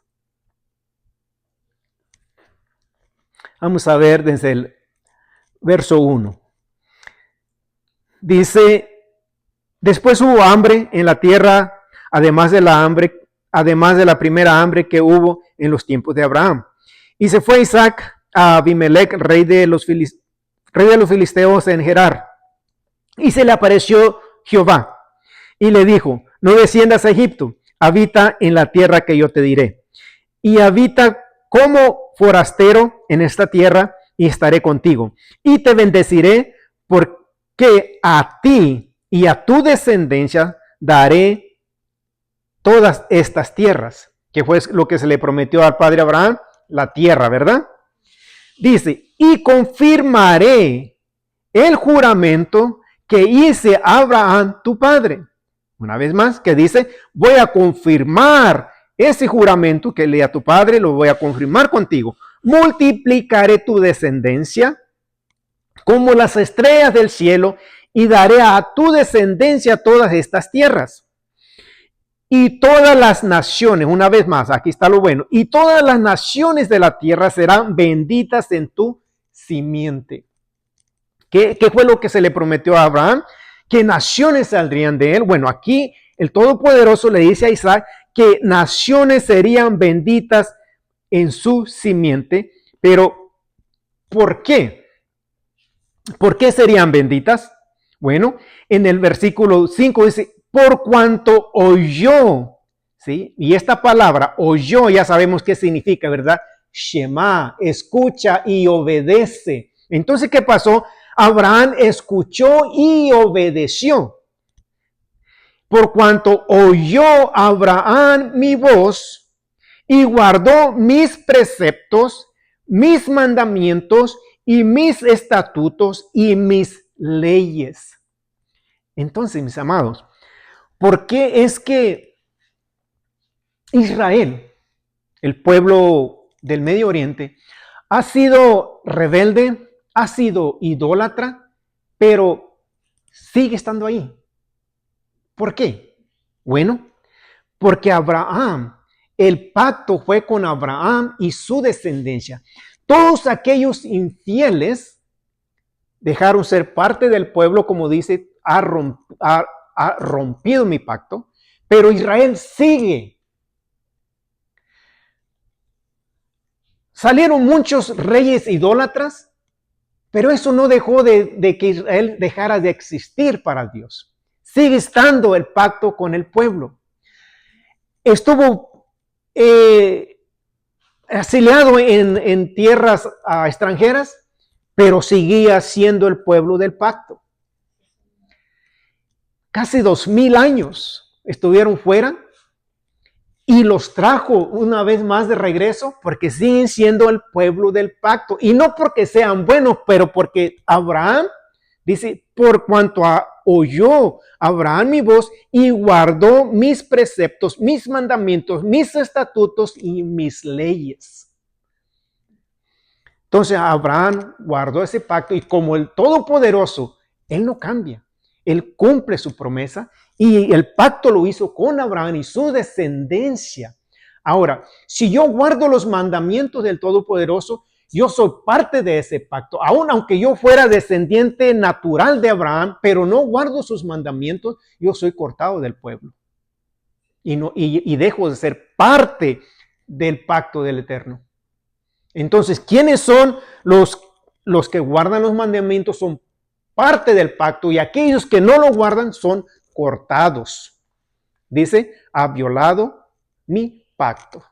Vamos a ver desde el verso 1. Dice, después hubo hambre en la tierra, además de la primera hambre que hubo en los tiempos de Abraham. Y se fue Isaac a Abimelech, rey de los filisteos en Gerar. Y se le apareció Jehová y le dijo, no desciendas a Egipto, habita en la tierra que yo te diré. Y habita como forastero en esta tierra y estaré contigo. Y te bendeciré porque a ti y a tu descendencia daré todas estas tierras, que fue lo que se le prometió al padre Abraham, la tierra, ¿verdad? Dice, y confirmaré el juramento que hice a Abraham tu padre. Una vez más, que dice, voy a confirmar ese juramento que le di a tu padre, lo voy a confirmar contigo. Multiplicaré tu descendencia como las estrellas del cielo y daré a tu descendencia todas estas tierras. Y todas las naciones, una vez más, aquí está lo bueno, y todas las naciones de la tierra serán benditas en tu simiente. ¿Qué fue lo que se le prometió a Abraham? Que naciones saldrían de él. Bueno, aquí el Todopoderoso le dice a Isaac que naciones serían benditas en su simiente, pero ¿por qué? ¿Por qué serían benditas? Bueno, en el versículo 5 dice, por cuanto oyó, ¿sí? Y esta palabra, oyó, ya sabemos qué significa, ¿verdad? Shema, escucha y obedece. Entonces, ¿qué pasó? Abraham escuchó y obedeció. Por cuanto oyó Abraham mi voz y guardó mis preceptos, mis mandamientos y mis estatutos y mis leyes. Entonces, mis amados, ¿por qué es que Israel, el pueblo del Medio Oriente, ha sido rebelde, ha sido idólatra, pero sigue estando ahí? ¿Por qué? Bueno, porque Abraham, el pacto fue con Abraham y su descendencia. Todos aquellos infieles dejaron ser parte del pueblo, como dice, ha rompido mi pacto, pero Israel sigue. Salieron muchos reyes idólatras, pero eso no dejó de que Israel dejara de existir para Dios. Sigue estando el pacto con el pueblo. Estuvo exiliado en tierras extranjeras, pero seguía siendo el pueblo del pacto. Casi 2000 años estuvieron fuera y los trajo una vez más de regreso porque siguen siendo el pueblo del pacto. Y no porque sean buenos, pero porque Abraham dice, por cuanto oyó Abraham mi voz y guardó mis preceptos, mis mandamientos, mis estatutos y mis leyes. Entonces Abraham guardó ese pacto y como el Todopoderoso, Él no cambia. Él cumple su promesa y el pacto lo hizo con Abraham y su descendencia. Ahora, si yo guardo los mandamientos del Todopoderoso, yo soy parte de ese pacto. Aun aunque yo fuera descendiente natural de Abraham, pero no guardo sus mandamientos, yo soy cortado del pueblo. Y dejo de ser parte del pacto del Eterno. Entonces, ¿quiénes son los que guardan los mandamientos? Son parte del pacto y aquellos que no lo guardan son cortados. Dice, ha violado mi pacto.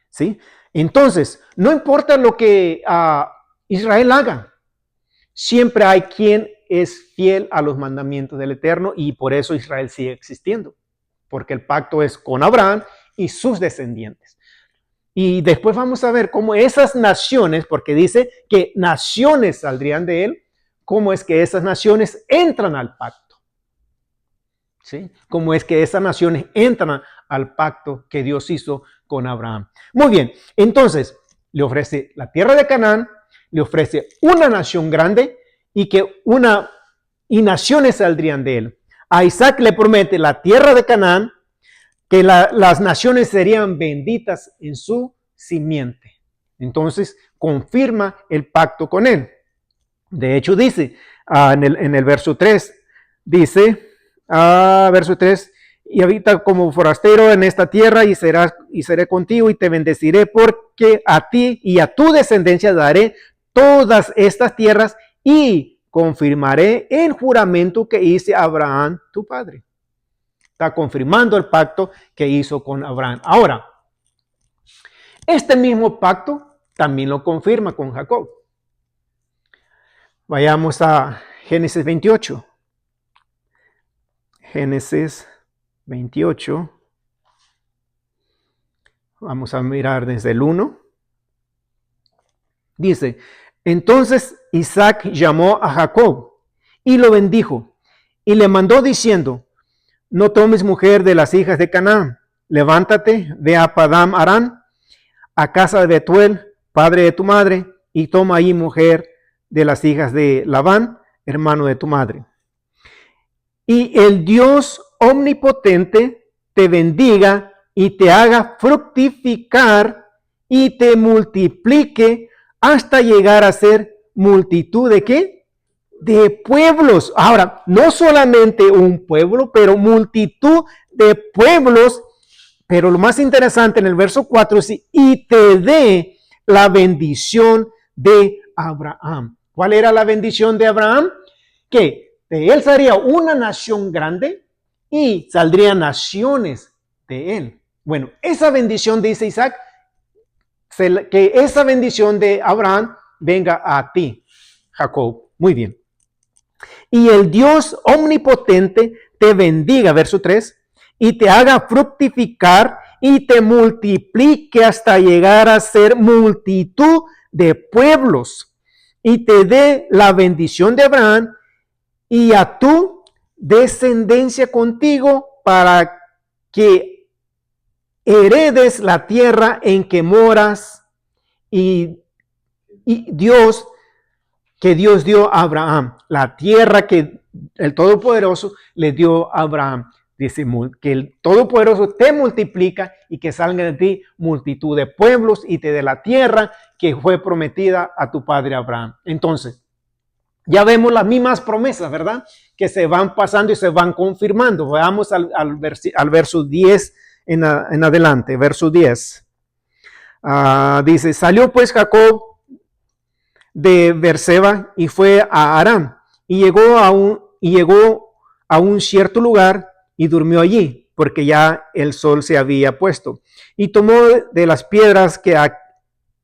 ¿Sí? Entonces, no importa lo que Israel haga, siempre hay quien es fiel a los mandamientos del Eterno y por eso Israel sigue existiendo, porque el pacto es con Abraham y sus descendientes. Y después vamos a ver cómo esas naciones, porque dice que naciones saldrían de él, cómo es que esas naciones entran al pacto. ¿Sí? Cómo es que esas naciones entran al pacto que Dios hizo con Abraham. Muy bien, entonces le ofrece la tierra de Canaán, le ofrece una nación grande y naciones saldrían de él. A Isaac le promete la tierra de Canaán, que las naciones serían benditas en su simiente. Entonces confirma el pacto con él. De hecho dice en el verso 3, dice, verso 3, y habita como forastero en esta tierra y seré contigo y te bendeciré porque a ti y a tu descendencia daré todas estas tierras y confirmaré el juramento que hice a Abraham tu padre. Está confirmando el pacto que hizo con Abraham. Ahora, este mismo pacto también lo confirma con Jacob. Vayamos a Génesis 28. Génesis 28. Vamos a mirar desde el 1. Dice, entonces Isaac llamó a Jacob y lo bendijo y le mandó diciendo, no tomes mujer de las hijas de Canaán, levántate, ve a Padán Aram, a casa de Betuel, padre de tu madre, y toma ahí mujer de las hijas de Labán, hermano de tu madre. Y el Dios omnipotente te bendiga y te haga fructificar y te multiplique hasta llegar a ser multitud de ¿qué? de pueblos. Ahora, no solamente un pueblo, pero multitud de pueblos. Pero lo más interesante en el verso 4 es, y te dé la bendición de Abraham. ¿Cuál era la bendición de Abraham? Que de él sería una nación grande y saldrían naciones de él. Bueno, esa bendición, dice Isaac, que esa bendición de Abraham venga a ti, Jacob. Muy bien. Y el Dios omnipotente te bendiga, verso 3, y te haga fructificar y te multiplique hasta llegar a ser multitud de pueblos, y te dé la bendición de Abraham y a tu descendencia contigo para que heredes la tierra en que moras y Dios dio a Abraham, la tierra que el Todopoderoso le dio a Abraham. Dice que el Todopoderoso te multiplica y que salga de ti multitud de pueblos y te dé la tierra que fue prometida a tu padre Abraham. Entonces, ya vemos las mismas promesas, ¿verdad? Que se van pasando y se van confirmando. Veamos al verso 10 en adelante, verso 10. Dice, salió pues Jacob de Beerseba y fue a Aram y llegó a un cierto lugar y durmió allí, porque ya el sol se había puesto. Y tomó de las piedras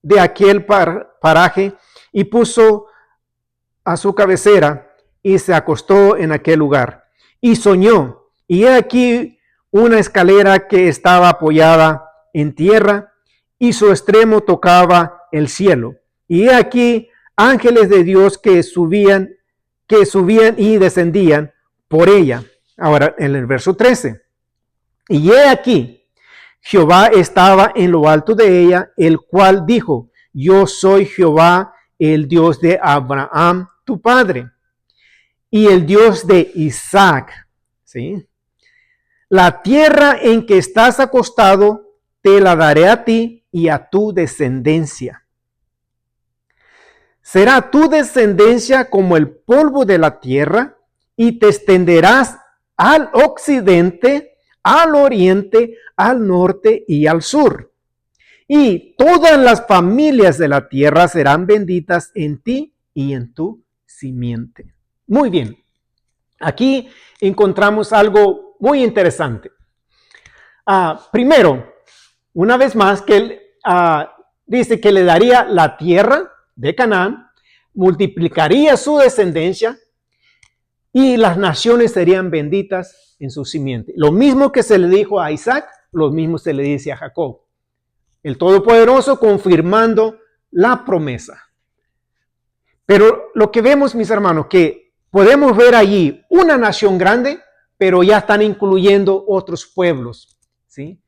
de aquel paraje y puso a su cabecera y se acostó en aquel lugar. Y soñó, y he aquí una escalera que estaba apoyada en tierra y su extremo tocaba el cielo. Y he aquí ángeles de Dios que subían y descendían por ella. Ahora, en el verso 13. Y he aquí, Jehová estaba en lo alto de ella, el cual dijo, yo soy Jehová, el Dios de Abraham, tu padre, y el Dios de Isaac. ¿Sí? La tierra en que estás acostado, te la daré a ti y a tu descendencia. Será tu descendencia como el polvo de la tierra, y te extenderás al occidente, al oriente, al norte y al sur. Y todas las familias de la tierra serán benditas en ti y en tu simiente. Muy bien. Aquí encontramos algo muy interesante. Primero, una vez más, que él dice que le daría la tierra de Canaán, multiplicaría su descendencia y las naciones serían benditas en su simiente. Lo mismo que se le dijo a Isaac, lo mismo se le dice a Jacob. El Todopoderoso confirmando la promesa. Pero lo que vemos, mis hermanos, que podemos ver allí una nación grande, pero ya están incluyendo otros pueblos, ¿sí?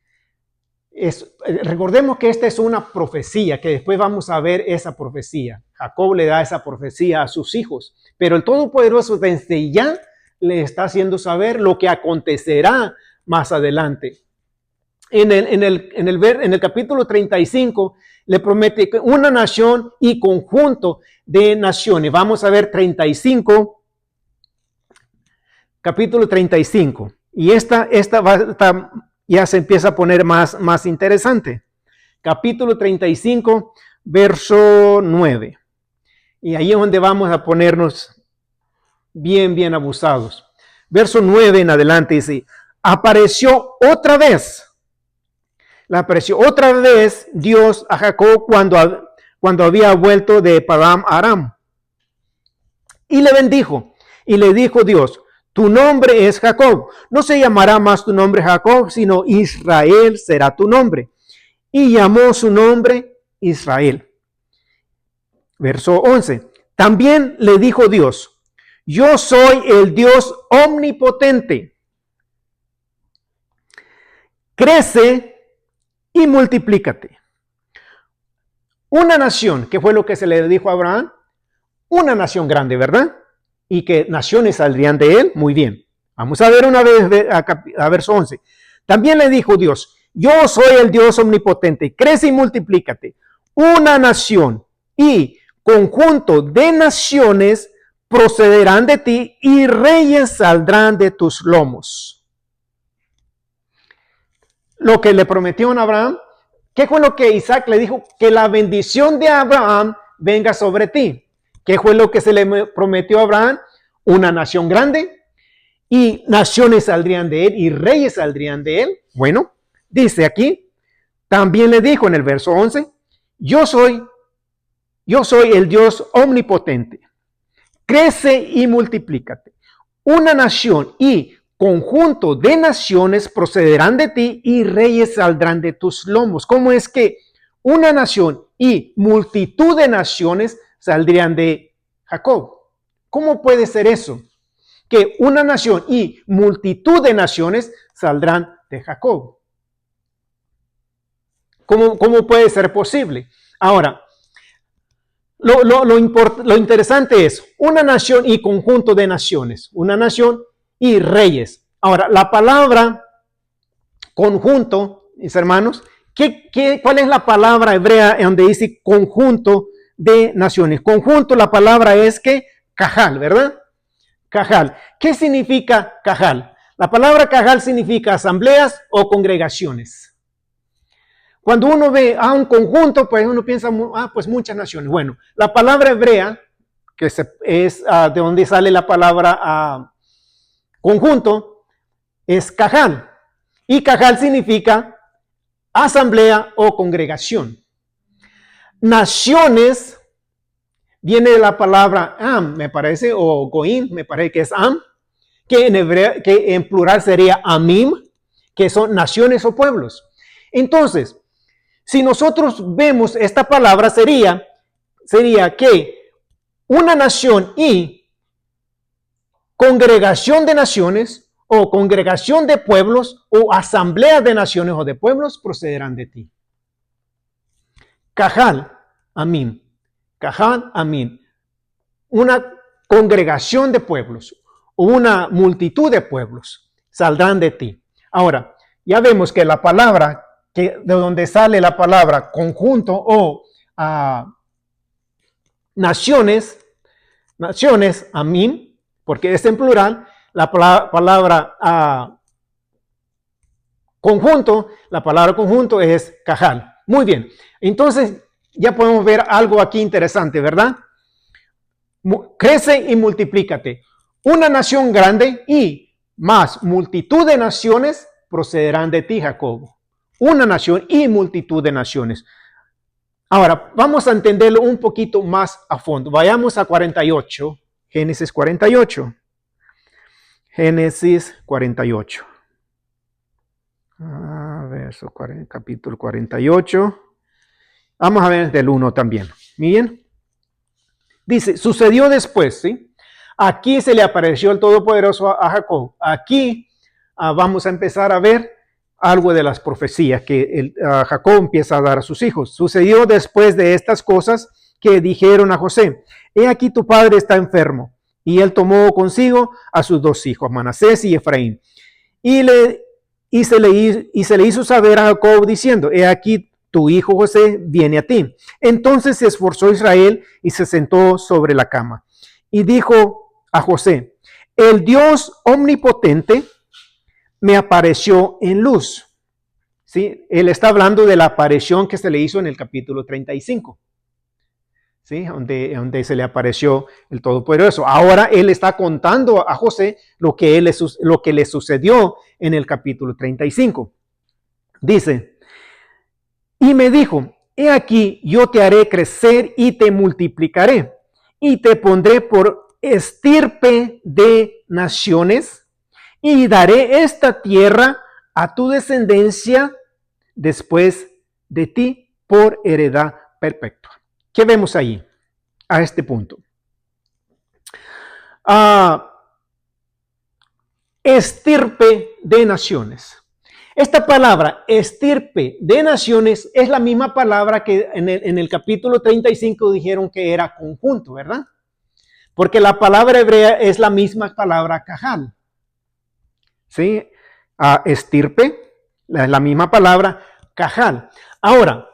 Recordemos que esta es una profecía, que después vamos a ver esa profecía. Jacob le da esa profecía a sus hijos, pero el Todopoderoso desde ya le está haciendo saber lo que acontecerá más adelante. En el capítulo 35 le promete una nación y conjunto de naciones. Vamos a ver capítulo 35. Y esta ya se empieza a poner más interesante. Capítulo 35, verso 9. Y ahí es donde vamos a ponernos bien abusados. Verso 9 en adelante dice, apareció otra vez Dios a Jacob cuando había vuelto de Padán Aram. Y le bendijo, y le dijo Dios, tu nombre es Jacob, no se llamará más tu nombre Jacob, sino Israel será tu nombre. Y llamó su nombre Israel. Verso 11. También le dijo Dios, yo soy el Dios omnipotente. Crece y multiplícate. Una nación, que fue lo que se le dijo a Abraham, una nación grande, ¿verdad? Y que naciones saldrían de él. Muy bien. Vamos a ver una vez a verso 11. También le dijo Dios, yo soy el Dios omnipotente, crece y multiplícate. Una nación y conjunto de naciones procederán de ti y reyes saldrán de tus lomos. Lo que le prometió a Abraham, ¿qué fue lo que Isaac le dijo? Que la bendición de Abraham venga sobre ti. ¿Qué fue lo que se le prometió a Abraham? Una nación grande y naciones saldrían de él y reyes saldrían de él. Bueno, dice aquí, también le dijo en el verso 11, yo soy el Dios omnipotente. Crece y multiplícate. Una nación y conjunto de naciones procederán de ti y reyes saldrán de tus lomos. ¿Cómo es que una nación y multitud de naciones saldrían de Jacob? ¿Cómo puede ser eso? Que una nación y multitud de naciones saldrán de Jacob. ¿Cómo puede ser posible? Ahora, lo interesante es una nación y conjunto de naciones, una nación y reyes. Ahora, la palabra conjunto, mis hermanos, ¿cuál es la palabra hebrea donde dice conjunto de naciones? Conjunto, la palabra es que cajal, ¿verdad? Cajal. ¿Qué significa cajal? La palabra cajal significa asambleas o congregaciones. Cuando uno ve a un conjunto, pues uno piensa, pues muchas naciones. Bueno, la palabra hebrea, que es de donde sale la palabra conjunto, es cajal. Y cajal significa asamblea o congregación. Naciones viene de la palabra am, me parece, o goim, me parece que es am, que en hebreo, que en plural sería amim, que son naciones o pueblos. Entonces, si nosotros vemos esta palabra, sería que una nación y congregación de naciones o congregación de pueblos o asamblea de naciones o de pueblos procederán de ti. Cajal, amín. Cajal, amín. Una congregación de pueblos o una multitud de pueblos saldrán de ti. Ahora, ya vemos que la palabra, de donde sale la palabra conjunto o naciones, amín, porque es en plural, la palabra conjunto, la palabra conjunto es cajal. Muy bien, entonces ya podemos ver algo aquí interesante, ¿verdad? Crece y multiplícate. Una nación grande y más multitud de naciones procederán de ti, Jacobo. Una nación y multitud de naciones. Ahora, vamos a entenderlo un poquito más a fondo. Vayamos a 48, Génesis 48. Génesis 48. Verso 40, capítulo 48. Vamos a ver del 1 también. Bien. Dice, sucedió después, ¿sí? Aquí se le apareció el Todopoderoso a Jacob. Aquí vamos a empezar a ver algo de las profecías que Jacob empieza a dar a sus hijos. Sucedió después de estas cosas que dijeron a José, he aquí tu padre está enfermo. Y él tomó consigo a sus dos hijos, Manasés y Efraín. Y se le hizo saber a Jacob diciendo, he aquí tu hijo José viene a ti. Entonces se esforzó Israel y se sentó sobre la cama. Y dijo a José, el Dios omnipotente me apareció en luz. ¿Sí? Él está hablando de la aparición que se le hizo en el capítulo 35. ¿Sí? Donde se le apareció el Todopoderoso. Ahora él está contando a José lo que le sucedió en el capítulo 35. Dice, y me dijo, he aquí yo te haré crecer y te multiplicaré y te pondré por estirpe de naciones y daré esta tierra a tu descendencia después de ti por heredad perpetua. ¿Qué vemos ahí a este punto? Estirpe de naciones. Esta palabra, estirpe de naciones, es la misma palabra que en el capítulo 35 dijeron que era conjunto, ¿verdad? Porque la palabra hebrea es la misma palabra cajal. ¿Sí? Estirpe, la misma palabra cajal. Ahora,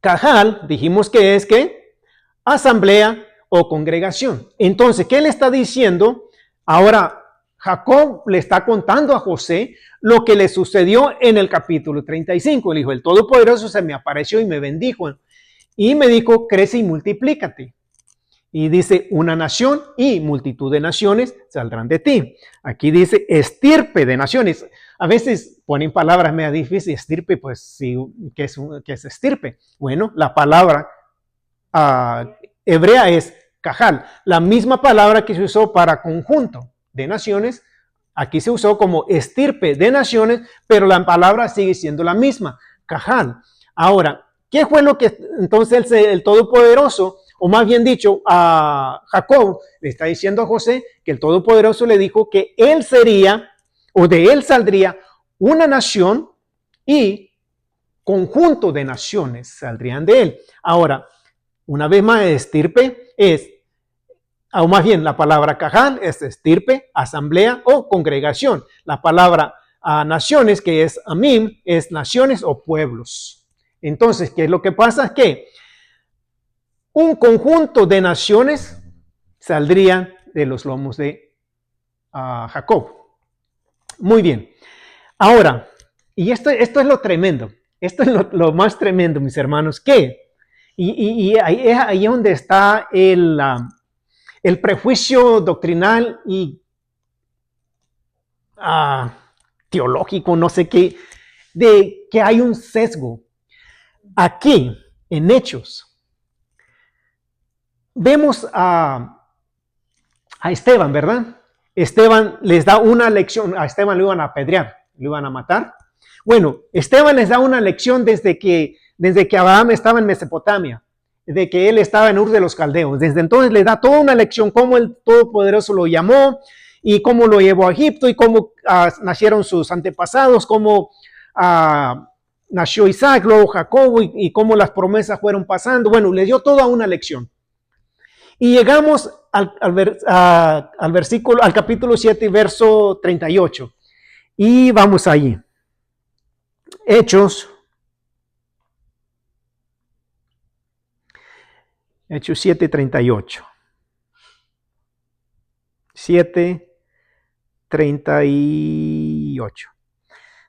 cajal, dijimos que es que asamblea o congregación. Entonces, ¿qué le está diciendo? Ahora, Jacob le está contando a José lo que le sucedió en el capítulo 35. Le dijo, el Todopoderoso se me apareció y me bendijo. Y me dijo, crece y multiplícate. Y dice, una nación y multitud de naciones saldrán de ti. Aquí dice, estirpe de naciones. A veces ponen palabras medio difíciles. Estirpe, pues sí, ¿qué es estirpe? Bueno, la palabra hebrea es cajal. La misma palabra que se usó para conjunto de naciones, aquí se usó como estirpe de naciones, pero la palabra sigue siendo la misma, cajal. Ahora, ¿qué fue lo que entonces el Todopoderoso, o más bien dicho, a Jacob le está diciendo a José que el Todopoderoso le dijo que él sería, o de él saldría una nación y conjunto de naciones saldrían de él? Ahora, una vez más, estirpe es, o más bien la palabra cajal es estirpe, asamblea o congregación. La palabra naciones, que es amim, es naciones o pueblos. Entonces, ¿qué es lo que pasa? Que un conjunto de naciones saldrían de los lomos de Jacob. Muy bien. Ahora, y esto es lo tremendo. Esto es lo más tremendo, mis hermanos, que y ahí es donde está el prejuicio doctrinal y teológico, no sé qué, de que hay un sesgo. Aquí, en Hechos, vemos a Esteban, ¿verdad? Esteban les da una lección. A Esteban lo iban a apedrear, lo iban a matar. Bueno, Esteban les da una lección desde que Abraham estaba en Mesopotamia, de que él estaba en Ur de los Caldeos. Desde entonces le da toda una lección, cómo el Todopoderoso lo llamó y cómo lo llevó a Egipto y cómo nacieron sus antepasados, cómo nació Isaac, luego Jacobo y cómo las promesas fueron pasando. Bueno, le dio toda una lección. Y llegamos al versículo, al capítulo 7, verso 38. Y vamos allí. Hechos 7:38. 7:38.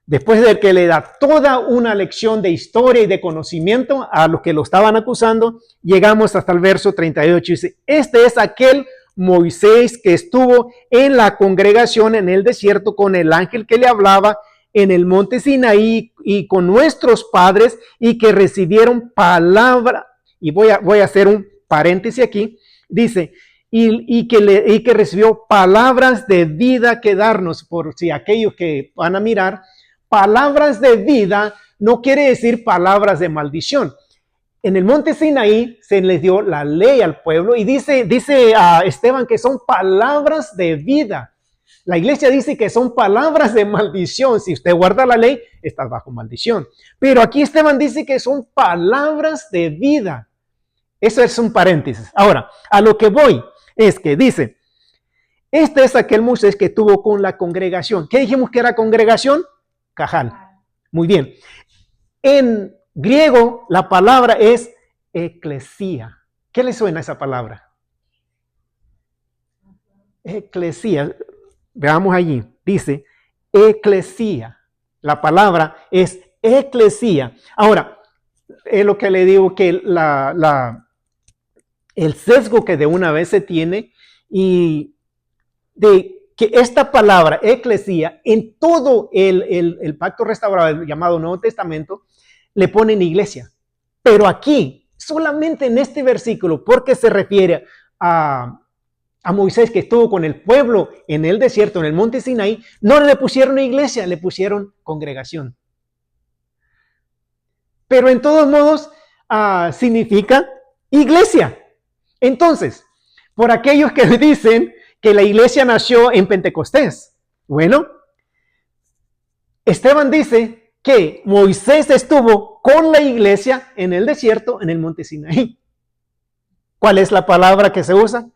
Después de que le da toda una lección de historia y de conocimiento a los que lo estaban acusando, llegamos hasta el verso 38. Dice, este es aquel Moisés que estuvo en la congregación en el desierto con el ángel que le hablaba en el monte Sinaí y con nuestros padres y que recibieron palabra. Y voy a hacer un paréntesis aquí. Dice, y que recibió palabras de vida que darnos, por si aquellos que van a mirar, palabras de vida no quiere decir palabras de maldición. En el monte Sinaí se les dio la ley al pueblo y dice a Esteban que son palabras de vida. La iglesia dice que son palabras de maldición. Si usted guarda la ley, está bajo maldición. Pero aquí Esteban dice que son palabras de vida. Eso es un paréntesis. Ahora, a lo que voy es que dice, este es aquel Moisés que tuvo con la congregación. ¿Qué dijimos que era congregación? Cajal. Muy bien. En griego la palabra es eclesía. ¿Qué le suena esa palabra? Eclesía. Veamos allí. Dice eclesía. La palabra es eclesía. Ahora, es lo que le digo que el sesgo que de una vez se tiene y de que esta palabra, eclesía, en todo el pacto restaurado llamado Nuevo Testamento, le ponen iglesia. Pero aquí, solamente en este versículo, porque se refiere a Moisés que estuvo con el pueblo en el desierto, en el monte Sinaí, no le pusieron iglesia, le pusieron congregación. Pero en todos modos significa iglesia. Entonces, por aquellos que dicen que la iglesia nació en Pentecostés. Bueno, Esteban dice que Moisés estuvo con la iglesia en el desierto, en el monte Sinaí. ¿Cuál es la palabra que se usa?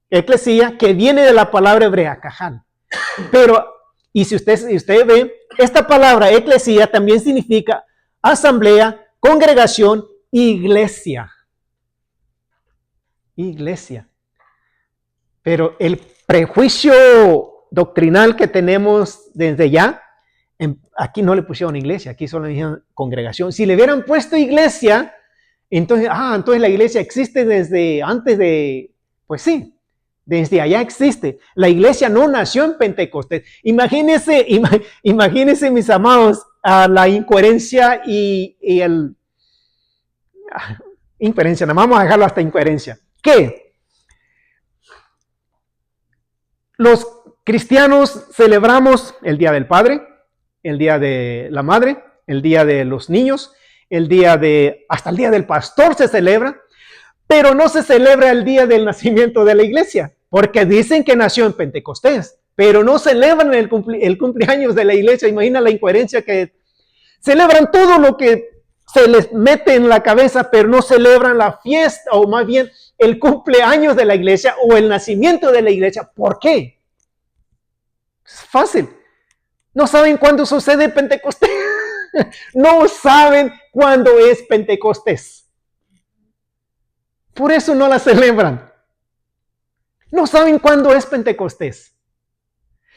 Eclesía, que viene de la palabra hebrea, cajal. Pero, y si usted ve, esta palabra eclesía también significa asamblea, congregación, iglesia. iglesia. Pero el prejuicio doctrinal que tenemos desde ya, aquí no le pusieron iglesia, aquí solo le dijeron congregación. Si le hubieran puesto iglesia, entonces la iglesia existe desde antes de, pues sí, desde allá existe. La iglesia no nació en Pentecostés. Imagínense, mis amados, la incoherencia y el... Incoherencia, nada más vamos a dejarlo hasta incoherencia. ¿Qué? Los cristianos celebramos el Día del Padre, el Día de la Madre, el Día de los Niños, hasta el Día del Pastor se celebra, pero no se celebra el día del nacimiento de la iglesia, porque dicen que nació en Pentecostés, pero no celebran el cumpleaños de la iglesia. Imagina la incoherencia que celebran todo lo que se les mete en la cabeza, pero no celebran la fiesta, o más bien el cumpleaños de la iglesia o el nacimiento de la iglesia. ¿Por qué? Es fácil. No saben cuándo sucede Pentecostés. No saben cuándo es Pentecostés. Por eso no la celebran. No saben cuándo es Pentecostés.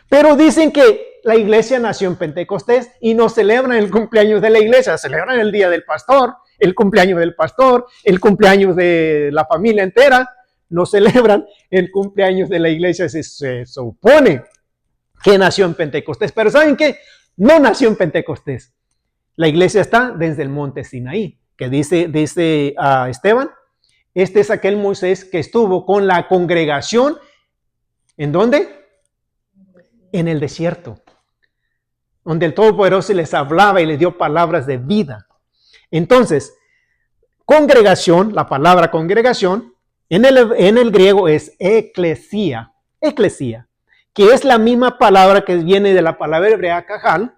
Pero dicen que la iglesia nació en Pentecostés y no celebran el cumpleaños de la iglesia. Celebran el día del pastor, el cumpleaños del pastor, el cumpleaños de la familia entera. No celebran el cumpleaños de la iglesia. Se supone que nació en Pentecostés. Pero ¿saben qué? No nació en Pentecostés. La iglesia está desde el monte Sinaí, que dice Esteban, este es aquel Moisés que estuvo con la congregación. ¿En dónde? En el desierto, donde el Todopoderoso les hablaba y les dio palabras de vida. Entonces, congregación, la palabra congregación, en el griego es eclesia, que es la misma palabra que viene de la palabra hebrea kahal,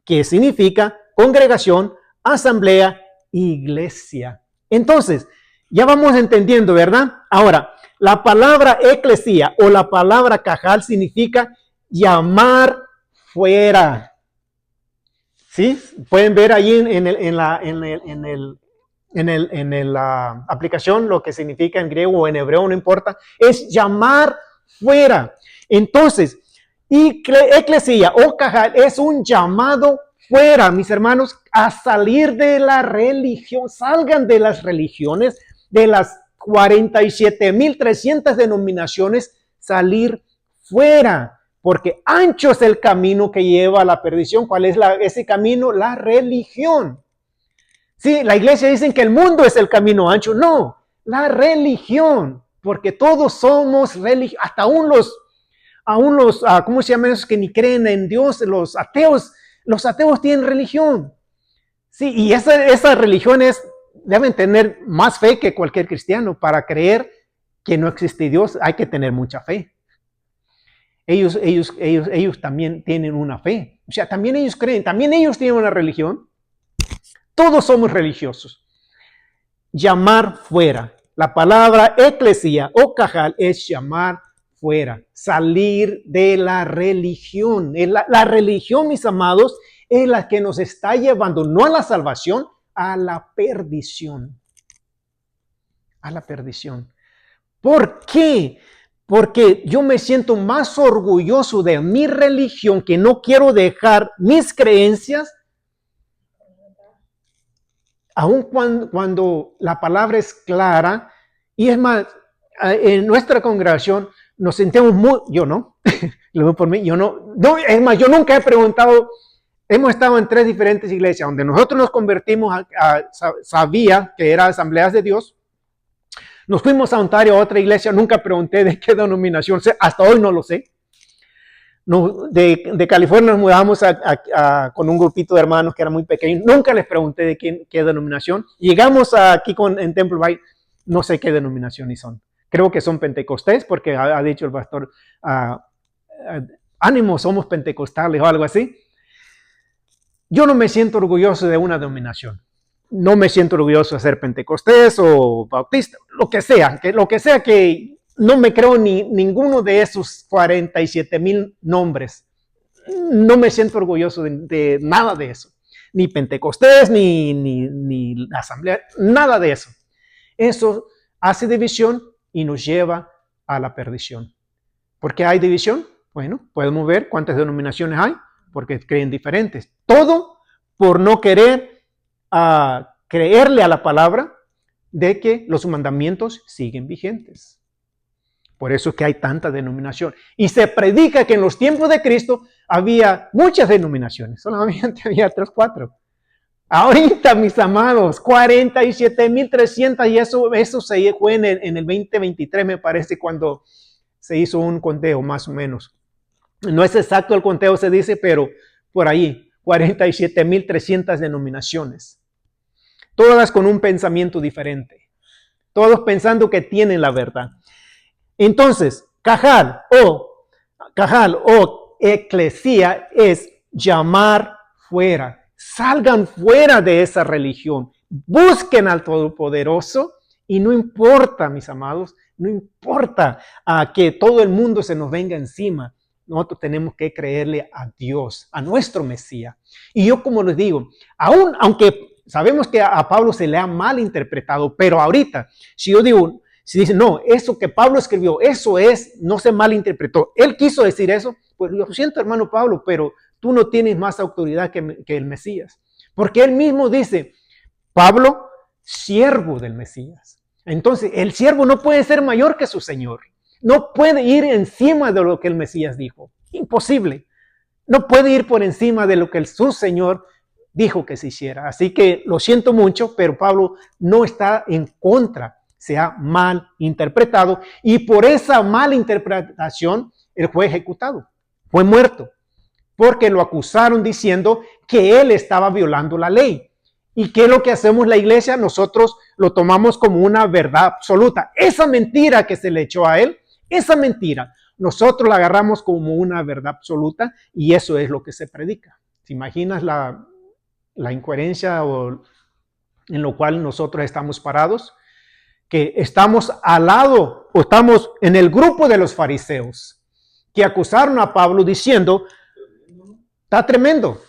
que significa congregación, asamblea, iglesia. Entonces, ya vamos entendiendo, ¿verdad? Ahora, la palabra eclesia o la palabra kahal significa llamar fuera. ¿Sí? Pueden ver ahí en la aplicación lo que significa en griego o en hebreo, no importa. Es llamar fuera. Entonces, eclesia o kahal es un llamado fuera, mis hermanos, a salir de la religión. Salgan de las religiones, de las 47,300 denominaciones, salir fuera. Porque ancho es el camino que lleva a la perdición. ¿Cuál es ese camino? La religión. Sí, la iglesia dicen que el mundo es el camino ancho. No, la religión. Porque todos somos religiosos. Hasta aún los ¿cómo se llaman esos que ni creen en Dios? Los ateos tienen religión. Sí, y esas religiones deben tener más fe que cualquier cristiano. Para creer que no existe Dios hay que tener mucha fe. Ellos también tienen una fe. O sea, también ellos creen, también ellos tienen una religión. Todos somos religiosos. Llamar fuera. La palabra eclesia o kahal es llamar fuera. Salir de la religión. La religión, mis amados, es la que nos está llevando no a la salvación, a la perdición. A la perdición. ¿Por qué? Porque yo me siento más orgulloso de mi religión, que no quiero dejar mis creencias, aun cuando la palabra es clara. Y es más, en nuestra congregación nos sentimos muy, yo no, lo digo por mí, yo no, es más, yo nunca he preguntado. Hemos estado en 3 diferentes iglesias, donde nosotros nos convertimos, sabía que era Asambleas de Dios. Nos fuimos a Ontario, a otra iglesia, nunca pregunté de qué denominación, hasta hoy no lo sé. De California nos mudamos con un grupito de hermanos que era muy pequeño, nunca les pregunté de qué denominación. Llegamos aquí en Temple Bay, no sé qué denominación son. Creo que son pentecostés, porque ha dicho el pastor, ánimo, somos pentecostales o algo así. Yo no me siento orgulloso de una denominación. No me siento orgulloso de ser pentecostés o bautista, lo que sea que no me creo ninguno de esos 47,000 nombres. No me siento orgulloso de nada de eso. Ni pentecostés, ni asamblea, nada de eso. Eso hace división y nos lleva a la perdición. ¿Por qué hay división? Bueno, podemos ver cuántas denominaciones hay, porque creen diferentes. Todo por no querer creerle a la palabra de que los mandamientos siguen vigentes. Por eso es que hay tanta denominación. Y se predica que en los tiempos de Cristo había muchas denominaciones, solamente había 3, 4. Ahorita, mis amados, 47,300, y eso se fue en el 2023, me parece, cuando se hizo un conteo, más o menos. No es exacto el conteo, se dice, pero por ahí, 47,300 denominaciones. Todas con un pensamiento diferente. Todos pensando que tienen la verdad. Entonces, cajal o eclesía es llamar fuera. Salgan fuera de esa religión. Busquen al Todopoderoso y no importa, mis amados, no importa que todo el mundo se nos venga encima. Nosotros tenemos que creerle a Dios, a nuestro Mesías. Y yo, como les digo, aunque sabemos que a Pablo se le ha malinterpretado, pero ahorita, si yo digo, si dicen, no, eso que Pablo escribió, eso no se malinterpretó. Él quiso decir eso, pues lo siento, hermano Pablo, pero tú no tienes más autoridad que el Mesías. Porque él mismo dice, Pablo, siervo del Mesías. Entonces, el siervo no puede ser mayor que su Señor. No puede ir encima de lo que el Mesías dijo. Imposible. No puede ir por encima de lo que su Señor dijo que se hiciera. Así que lo siento mucho, pero Pablo no está en contra. Se ha mal interpretado y por esa mala interpretación él fue ejecutado, fue muerto, porque lo acusaron diciendo que él estaba violando la ley. ¿Y qué es lo que hacemos la iglesia? Nosotros lo tomamos como una verdad absoluta. Esa mentira que se le echó a él, esa mentira, nosotros la agarramos como una verdad absoluta y eso es lo que se predica. ¿Te imaginas la incoherencia en lo cual nosotros estamos parados? Que estamos al lado o estamos en el grupo de los fariseos que acusaron a Pablo diciendo, está tremendo.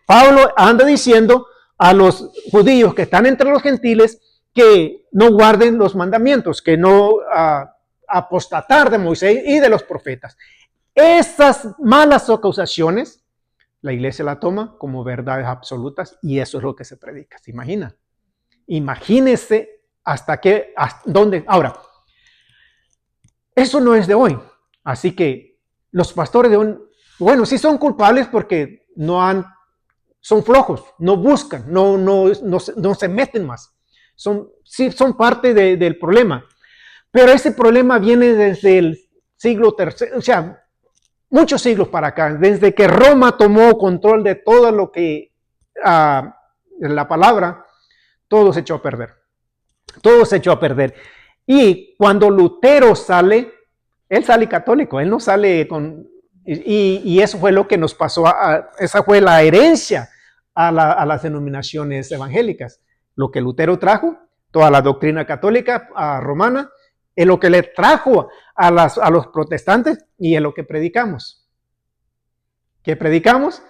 Pablo anda diciendo a los judíos que están entre los gentiles que no guarden los mandamientos, que no apostatar de Moisés y de los profetas. Esas malas acusaciones, la iglesia la toma como verdades absolutas y eso es lo que se predica. ¿Se imagina? Imagínese hasta dónde. Ahora, eso no es de hoy. Así que los pastores de hoy, bueno, sí son culpables porque son flojos, no buscan, no se meten más. Sí son parte del problema. Pero ese problema viene desde el siglo III, o sea, muchos siglos para acá, desde que Roma tomó control de todo lo que la palabra, todo se echó a perder. Todo se echó a perder. Y cuando Lutero sale, él sale católico, él no sale con... Y eso fue lo que nos pasó, esa fue la herencia a las denominaciones evangélicas. Lo que Lutero trajo, toda la doctrina católica romana, es lo que le trajo a los protestantes y es lo que predicamos. ¿Qué predicamos?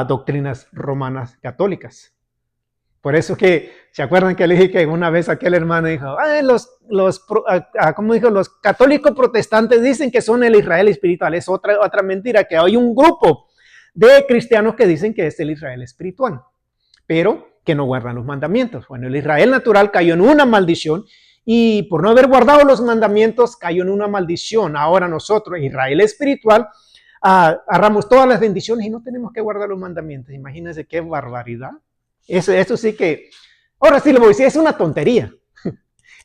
Doctrinas romanas católicas. Por eso que, ¿se acuerdan que le dije que una vez aquel hermano dijo, ¿cómo dijo? Los católicos protestantes dicen que son el Israel espiritual. Es otra mentira, que hay un grupo de cristianos que dicen que es el Israel espiritual, pero que no guardan los mandamientos. Bueno, el Israel natural cayó en una maldición y por no haber guardado los mandamientos cayó en una maldición. Ahora nosotros, Israel espiritual, agarramos todas las bendiciones y no tenemos que guardar los mandamientos. Imagínense qué barbaridad. Eso sí que, ahora sí le voy a decir, es una tontería.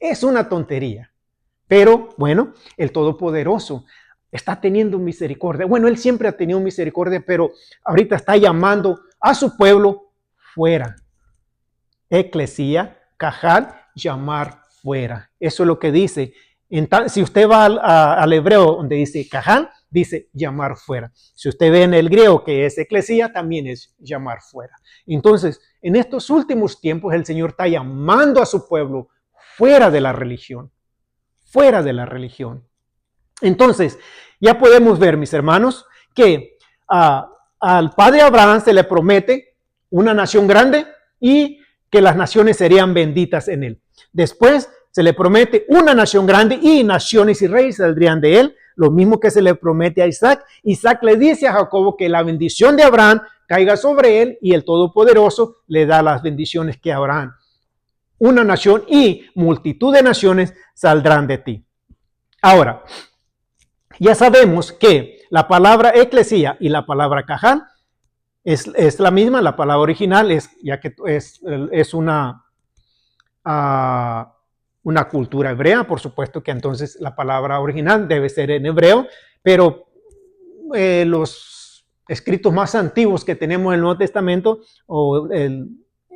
Es una tontería. Pero bueno, el Todopoderoso está teniendo misericordia. Bueno, Él siempre ha tenido misericordia, pero ahorita está llamando a su pueblo fuera. Eclesía, cajal, llamar fuera. Eso es lo que dice. Si usted va al hebreo donde dice cajal, dice llamar fuera. Si usted ve en el griego que es eclesía, también es llamar fuera. Entonces, en estos últimos tiempos, el Señor está llamando a su pueblo fuera de la religión. Fuera de la religión. Entonces, ya podemos ver, mis hermanos, que al padre Abraham se le promete una nación grande y que las naciones serían benditas en él. Después se le promete una nación grande y naciones y reyes saldrían de él, lo mismo que se le promete a Isaac. Isaac le dice a Jacobo que la bendición de Abraham caiga sobre él y el Todopoderoso le da las bendiciones que Abraham. Una nación y multitud de naciones saldrán de ti. Ahora, ya sabemos que la palabra eclesía y la palabra cajal es la misma, la palabra original ya que es una cultura hebrea, por supuesto que entonces la palabra original debe ser en hebreo, pero los escritos más antiguos que tenemos en el Nuevo Testamento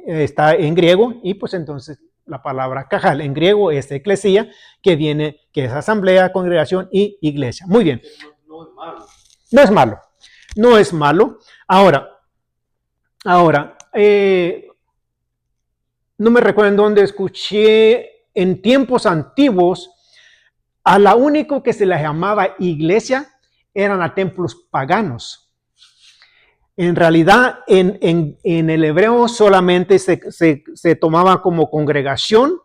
está en griego y pues entonces la palabra cajal en griego es eclesía, que es asamblea, congregación y iglesia. Muy bien. No es malo. No es malo. No es malo. Ahora, no me recuerdo en dónde escuché en tiempos antiguos a la único que se les llamaba iglesia eran a templos paganos. En realidad, en el hebreo solamente se tomaba como congregación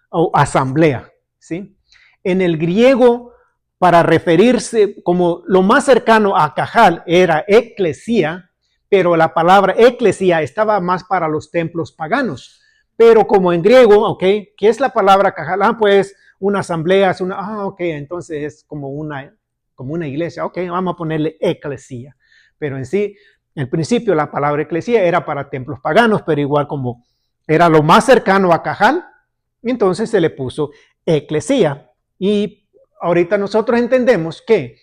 o asamblea, ¿sí? En el griego, para referirse como lo más cercano a cajal era eclesía, pero la palabra eclesía estaba más para los templos paganos. Pero como en griego, ¿ok? ¿Qué es la palabra cajal? Pues una asamblea, ok, entonces es como una iglesia, ok, vamos a ponerle eclesía. Pero en sí, en principio la palabra eclesía era para templos paganos, pero igual como era lo más cercano a cajal, entonces se le puso eclesía. Y ahorita nosotros entendemos que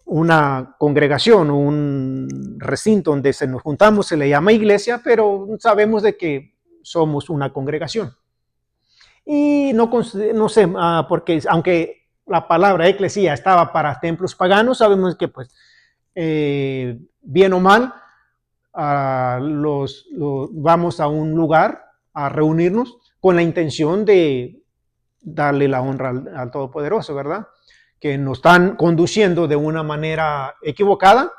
una congregación o un recinto donde nos juntamos se le llama iglesia, pero sabemos de que somos una congregación. Y no sé, porque aunque la palabra eclesía estaba para templos paganos, sabemos que pues bien o mal vamos a un lugar a reunirnos con la intención de darle la honra al Todopoderoso, ¿verdad? Que nos están conduciendo de una manera equivocada,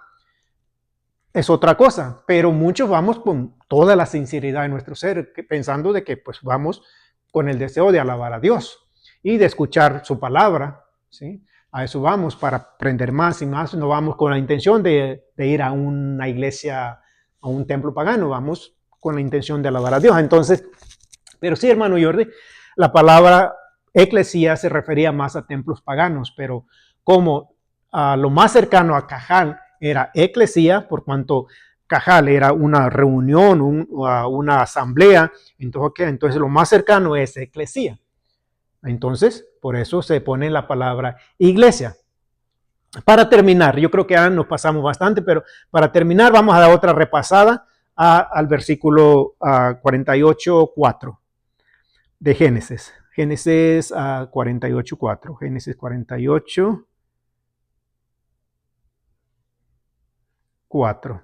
es otra cosa, pero muchos vamos con toda la sinceridad de nuestro ser, pensando de que pues vamos con el deseo de alabar a Dios y de escuchar su palabra, ¿sí? A eso vamos, para aprender más y más, no vamos con la intención de ir a una iglesia, a un templo pagano, vamos con la intención de alabar a Dios. Entonces, pero sí, hermano Jordi, la palabra eclesía se refería más a templos paganos, pero como lo más cercano a cajal era eclesía, por cuanto cajal era una reunión, una asamblea, entonces lo más cercano es eclesía. Entonces, por eso se pone la palabra iglesia. Para terminar, yo creo que ya nos pasamos bastante, pero para terminar vamos a dar otra repasada al versículo 48:4 de Génesis. Génesis 48:4. Génesis 48:4.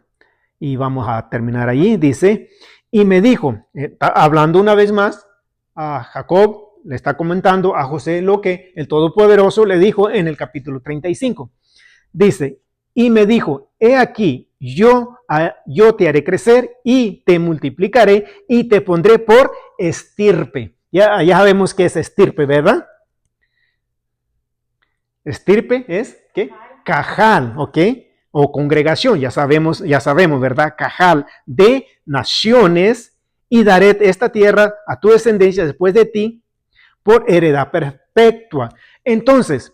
Y vamos a terminar allí. Dice, y me dijo, hablando una vez más a Jacob, le está comentando a José lo que el Todopoderoso le dijo en el capítulo 35. Dice, y me dijo, he aquí, yo te haré crecer y te multiplicaré y te pondré por estirpe. Ya sabemos qué es estirpe, ¿verdad? Estirpe es, ¿qué? Cajal, ¿ok? O congregación, ya sabemos, ¿verdad? Cajal de naciones, y daré esta tierra a tu descendencia después de ti por heredad perpetua. Entonces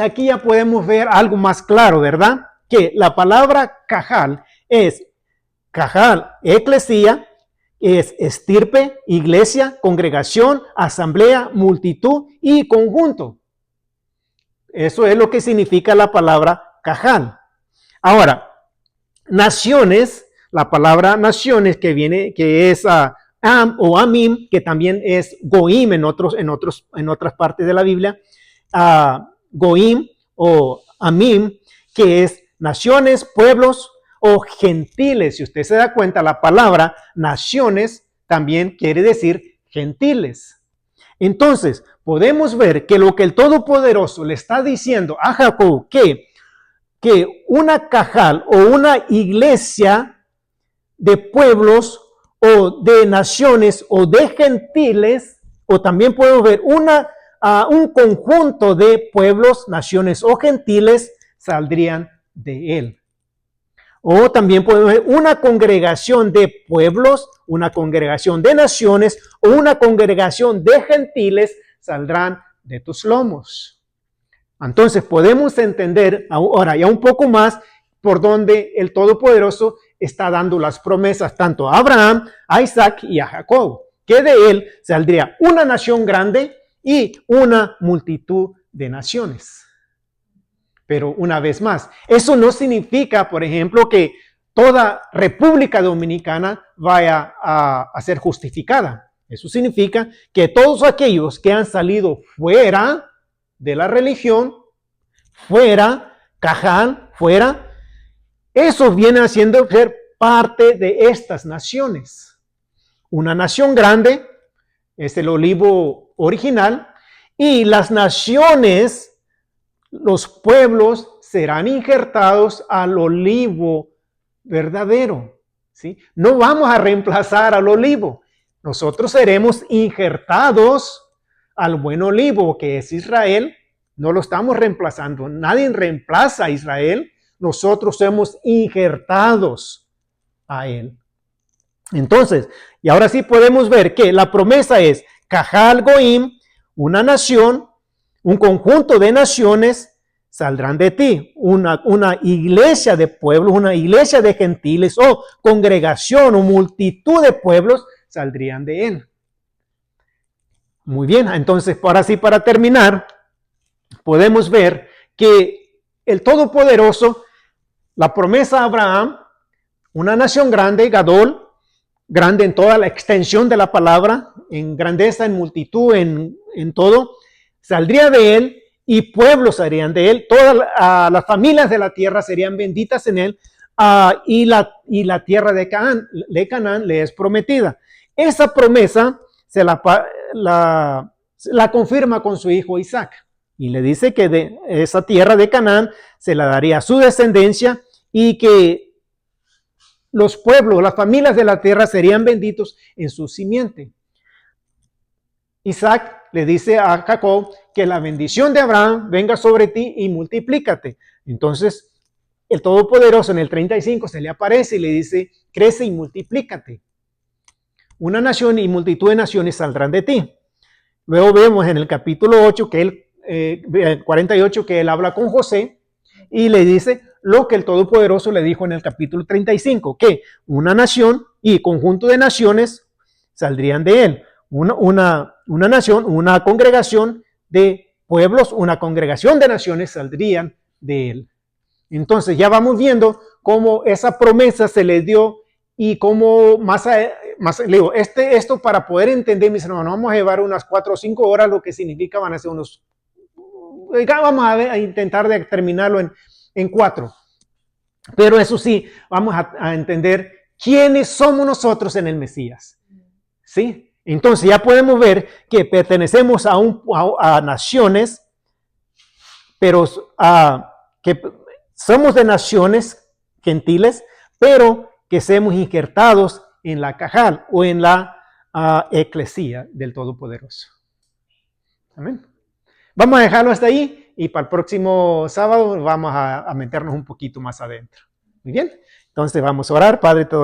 aquí ya podemos ver algo más claro, ¿verdad? Que la palabra cajal es cajal, eclesía, es estirpe, iglesia, congregación, asamblea, multitud y conjunto. Eso es lo que significa la palabra cajal. Ahora, naciones, la palabra naciones que es am o amim, que también es goim en otras partes de la Biblia, goim o amim, que es naciones, pueblos o gentiles. Si usted se da cuenta, la palabra naciones también quiere decir gentiles. Entonces, podemos ver que lo que el Todopoderoso le está diciendo a Jacob, que una cajal o una iglesia de pueblos o de naciones o de gentiles o también podemos ver un conjunto de pueblos, naciones o gentiles saldrían de él. O también podemos ver una congregación de pueblos, una congregación de naciones o una congregación de gentiles saldrán de tus lomos. Entonces podemos entender ahora ya un poco más por donde el Todopoderoso está dando las promesas tanto a Abraham, a Isaac y a Jacob, que de él saldría una nación grande y una multitud de naciones. Pero una vez más, eso no significa, por ejemplo, que toda República Dominicana vaya a ser justificada. Eso significa que todos aquellos que han salido fuera de la religión, fuera, Cajal, fuera, eso viene haciendo ser parte de estas naciones. Una nación grande es el olivo original y las naciones, los pueblos serán injertados al olivo verdadero, ¿sí? No vamos a reemplazar al olivo. Nosotros seremos injertados al buen olivo que es Israel. No lo estamos reemplazando. Nadie reemplaza a Israel. Nosotros somos injertados a él. Entonces, y ahora sí podemos ver que la promesa es Cajal Goim, una nación, un conjunto de naciones saldrán de ti, una iglesia de pueblos, una iglesia de gentiles o congregación o multitud de pueblos saldrían de él. Muy bien, entonces ahora sí para terminar, podemos ver que el Todopoderoso, la promesa a Abraham, una nación grande, Gadol, grande en toda la extensión de la palabra, en grandeza, en multitud, en todo, saldría de él y pueblos serían de él. Todas las familias de la tierra serían benditas en él y la tierra de Canaán le es prometida. Esa promesa se la confirma con su hijo Isaac y le dice que de esa tierra de Canaán se la daría a su descendencia y que los pueblos, las familias de la tierra serían benditos en su simiente. Isaac le dice a Jacob que la bendición de Abraham venga sobre ti y multiplícate. Entonces, el Todopoderoso en el 35 se le aparece y le dice, crece y multiplícate. Una nación y multitud de naciones saldrán de ti. Luego vemos en el capítulo 8 48 que él habla con José y le dice lo que el Todopoderoso le dijo en el capítulo 35, que una nación y conjunto de naciones saldrían de él. Una nación, una congregación de pueblos, una congregación de naciones saldrían de él. Entonces ya vamos viendo cómo esa promesa se le dio y cómo esto para poder entender, mis hermanos, vamos a llevar unas 4 o 5 horas, lo que significa van a ser unos, vamos a intentar de terminarlo en 4. Pero eso sí, vamos a entender quiénes somos nosotros en el Mesías. ¿Sí? Entonces ya podemos ver que pertenecemos a naciones, pero que somos de naciones gentiles, pero que seamos injertados en la Cajal o en la eclesía del Todopoderoso. Amén. Vamos a dejarlo hasta ahí y para el próximo sábado vamos a meternos un poquito más adentro. Muy bien. Entonces vamos a orar, Padre.